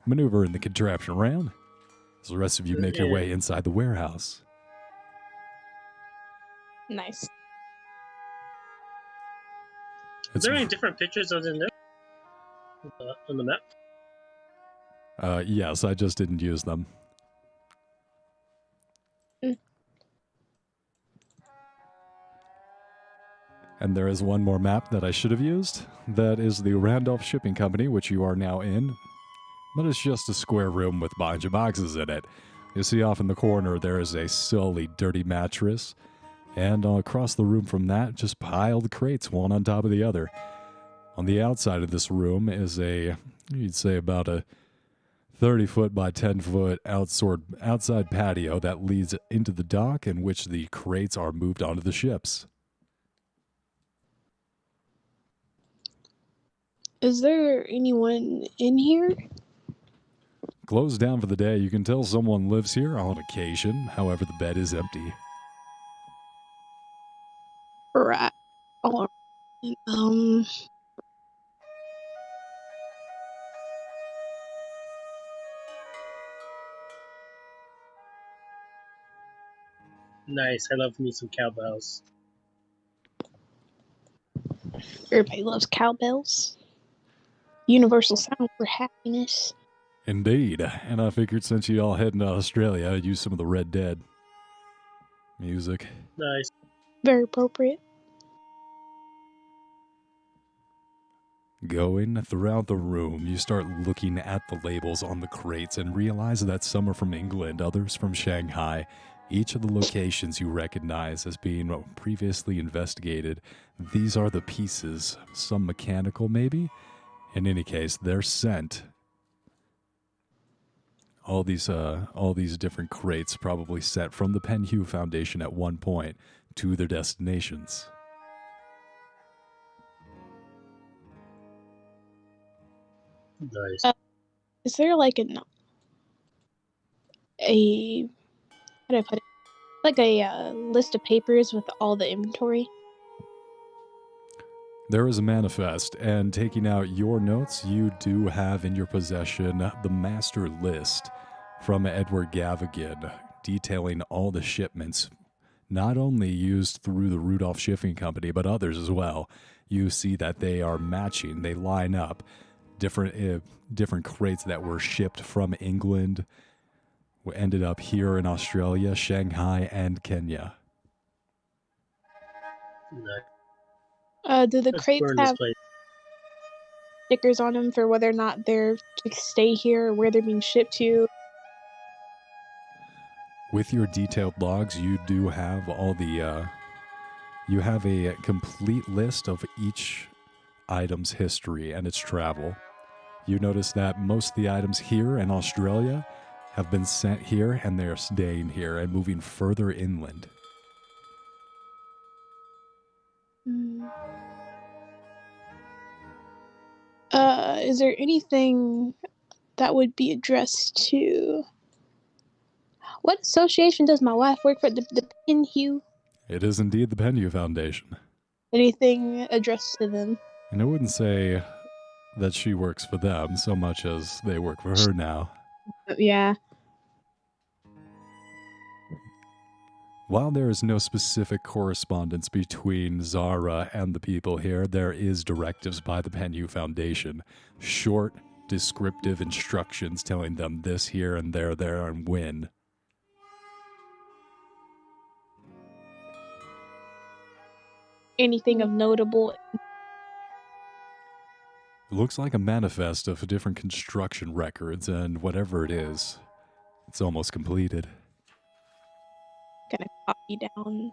maneuvering the contraption around. So the rest of you make your way inside the warehouse. Nice. Is there any different pictures other than this on the map? Yes, I just didn't use them. And there is one more map that I should have used. That is the Randolph Shipping Company, which you are now in. But it's just a square room with a bunch of boxes in it. You see off in the corner there is a silly, dirty mattress. And across the room from that, just piled crates, one on top of the other. On the outside of this room is you'd say about a 30-foot by 10-foot outside patio that leads into the dock in which the crates are moved onto the ships. Is there anyone in here? Closed down for the day. You can tell someone lives here on occasion. However, the bed is empty. Right. All right. Nice. I love me some cowbells. Everybody loves cowbells. Universal sound for happiness. Indeed. And I figured since you all heading to Australia, I'd use some of the Red Dead music. Nice. Very appropriate. Going throughout the room, you start looking at the labels on the crates and realize that some are from England, others from Shanghai. Each of the locations you recognize as being previously investigated. These are the pieces, some mechanical maybe. In any case, they're sent. All these different crates probably sent from the Penhew Foundation at one point to their destinations. Nice. Is there like a how do I put it? Like a list of papers with all the inventory? There is a manifest, and taking out your notes, you do have in your possession the master list from Edward Gavigan, detailing all the shipments, not only used through the Rudolph Shipping Company, but others as well. You see that they are matching, they line up. Different crates that were shipped from England ended up here in Australia, Shanghai, and Kenya. Nice. Do the Let's crates burn this have place. stickers on them for whether or not they're to stay here or where they're being shipped to? With your detailed logs, you do have all the, you have a complete list of each item's history and its travel. You notice that most of the items here in Australia have been sent here and they're staying here and moving further inland. Is there anything that would be addressed to... What association does my wife work for? The Penhew? It is indeed the Penhew Foundation. Anything addressed to them? And I wouldn't say that she works for them so much as they work for her now. Yeah. While there is no specific correspondence between Zara and the people here, there is directives by the Penhew Foundation. Short, descriptive instructions telling them this, here, and there, and when. Anything of notable? It looks like a manifest of different construction records, and whatever it is, it's almost completed. Gonna copy down.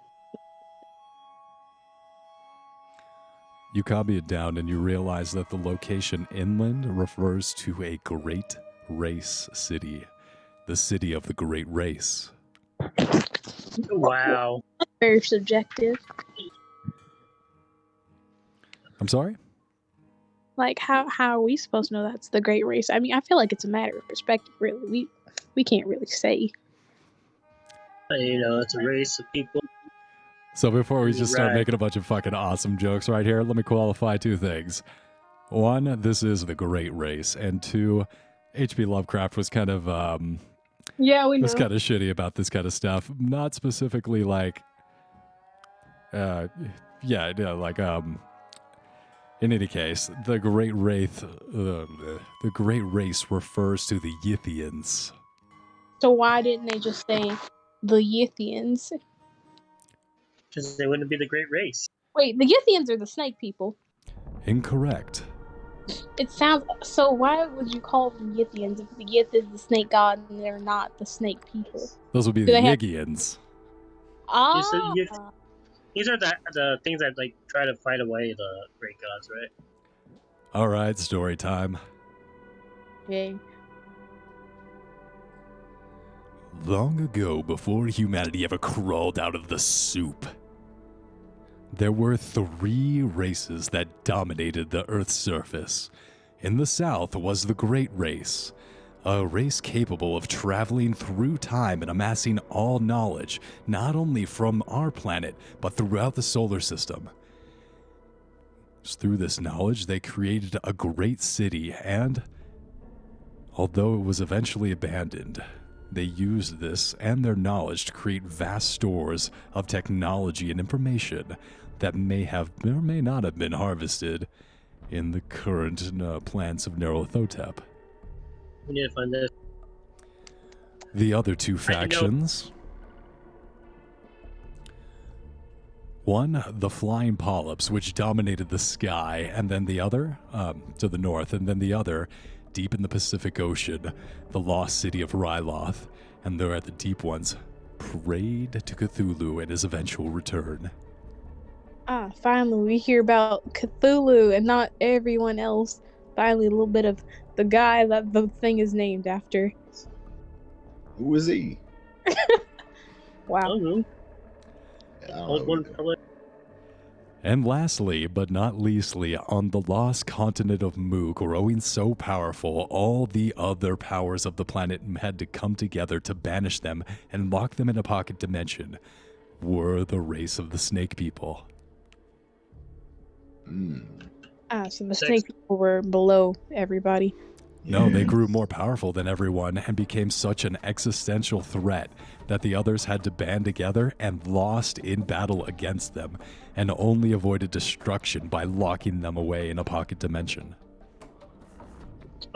You copy it down and you realize that the location inland refers to a great race city. The city of the great race. Wow. Very subjective. I'm sorry? Like, how are we supposed to know that's the great race? I mean, I feel like it's a matter of perspective, really. We can't really say. You know, it's a race of people. So before we just start Right. making a bunch of fucking awesome jokes right here, let me qualify two things. One, this is the great race. And two, H.P. Lovecraft was kind of Yeah, we know. was kind of shitty about this kind of stuff. Not specifically like in any case, the great race refers to the Yithians. So why didn't they just say the Yithians? Because they wouldn't be the great race. Wait, the Yithians are the snake people. Incorrect. It sounds so. Why would you call them Yithians if the Yith is the snake god and they're not the snake people? Those would be Do the they have- Yigians. Ah, These are the things that like try to fight away the great gods, right? All right, story time. okay. Long ago, before humanity ever crawled out of the soup, there were 3 races that dominated the Earth's surface. In the south was the Great Race, a race capable of traveling through time and amassing all knowledge, not only from our planet, but throughout the solar system. Through this knowledge, they created a great city, and although it was eventually abandoned, they used this and their knowledge to create vast stores of technology and information that may have or may not have been harvested in the current plants of Nyarlathotep. We need to find this. The other 2 factions. One, the flying polyps, which dominated the sky, and then the other, to the north, and then the other, deep in the Pacific Ocean, the lost city of Ryloth, and there at the deep ones, prayed to Cthulhu and his eventual return. Ah, finally we hear about Cthulhu and not everyone else. Finally, a little bit of the guy that the thing is named after. Who is he? Wow. Oh, no. I don't Old know one either. fella. And lastly, but not leastly, on the lost continent of Mu, growing so powerful, all the other powers of the planet had to come together to banish them and lock them in a pocket dimension, were the race of the snake people. Ah, so the Sex. snake people were below everybody. No, they grew more powerful than everyone and became such an existential threat that the others had to band together and lost in battle against them, and only avoided destruction by locking them away in a pocket dimension.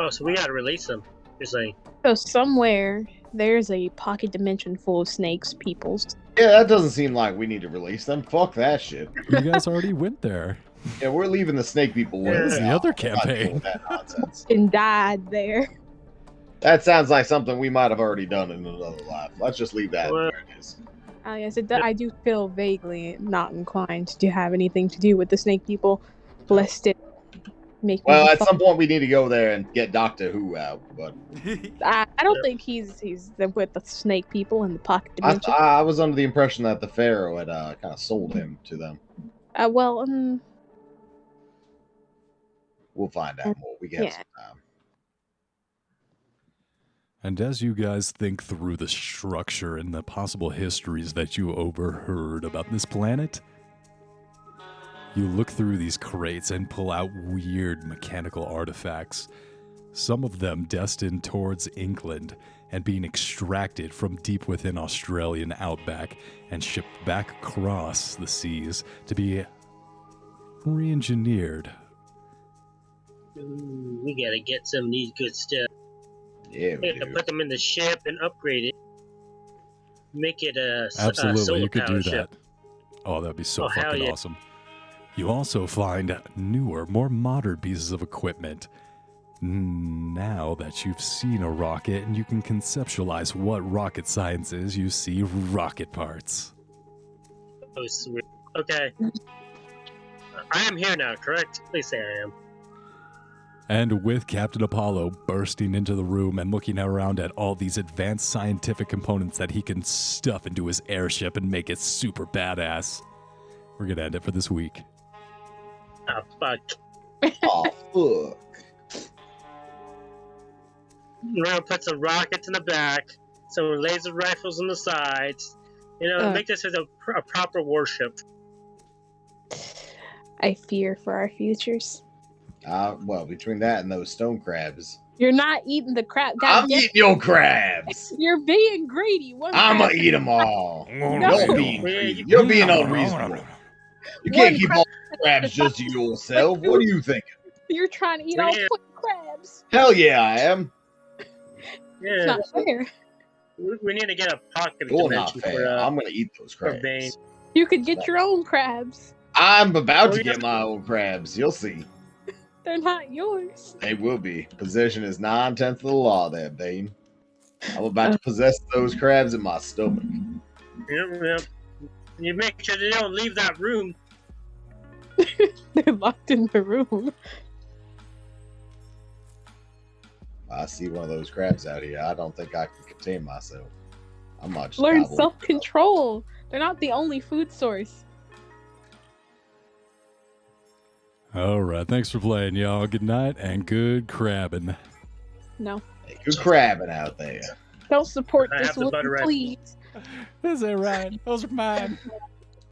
Oh, so we gotta release them. It's like, So somewhere there's a pocket dimension full of snakes, peoples. Yeah, that doesn't seem like we need to release them. Fuck that shit. You guys already went there. Yeah, we're leaving the snake people with. This is the now. other We're not campaign. dealing with that nonsense. And died there. That sounds like something we might have already done in another life. Let's just leave that Well- where it is. Yes, I do feel vaguely not inclined to have anything to do with the snake people, lest it make me. Well, at some point we need to go there and get Doctor Who out, but I don't think he's with the snake people in the pocket I, dimension. I was under the impression that the Pharaoh had kind of sold him to them. We'll find out more. We get Yeah. some time. And as you guys think through the structure and the possible histories that you overheard about this planet, you look through these crates and pull out weird mechanical artifacts, some of them destined towards England and being extracted from deep within Australian outback and shipped back across the seas to be re-engineered We gotta get some of these good stuff. Yeah, we We gotta do. put them in the ship and upgrade it. Make it a Absolutely, solar you could power do ship. that. Oh, that'd be so Oh, hell fucking yeah. awesome. You also find newer, more modern pieces of equipment. Now that you've seen a rocket and you can conceptualize what rocket science is, you see rocket parts. Oh, sweet. Okay. I am here now, correct? Please say I am. And with Captain Apollo bursting into the room and looking around at all these advanced scientific components that he can stuff into his airship and make it super badass, we're going to end it for this week. Oh, fuck. Oh, fuck. We're gonna put some rockets in the back, some laser rifles on the sides. Make this as a proper warship. I fear for our futures. Well, between that and those stone crabs. You're not eating the crab. I'm eating your crabs. You're being greedy. I'm going to eat them all. No. You're being greedy. You're being unreasonable. You can't keep all the crabs just to yourself. What are you thinking? You're trying to eat all 20 crabs. Hell yeah, I am. It's Yeah, not fair. we need to get a pocket You're not dimension fair. I'm going to eat those for Bane. crabs. You could get your own crabs. I'm about to get my own crabs. You'll see. They're not yours. They will be. Possession is 9/10 of the law there, Bane. I'm about to possess those crabs in my stomach. Yep. You make sure they don't leave that room. They're locked in the room. I see one of those crabs out here. I don't think I can contain myself. I might just Learn gobble. self-control. They're not the only food source. All right, thanks for playing, y'all. Good night and good crabbing. No. Hey, good crabbing out there. Don't support I this have the one, butter rifle. please. Is that right? Those are mine.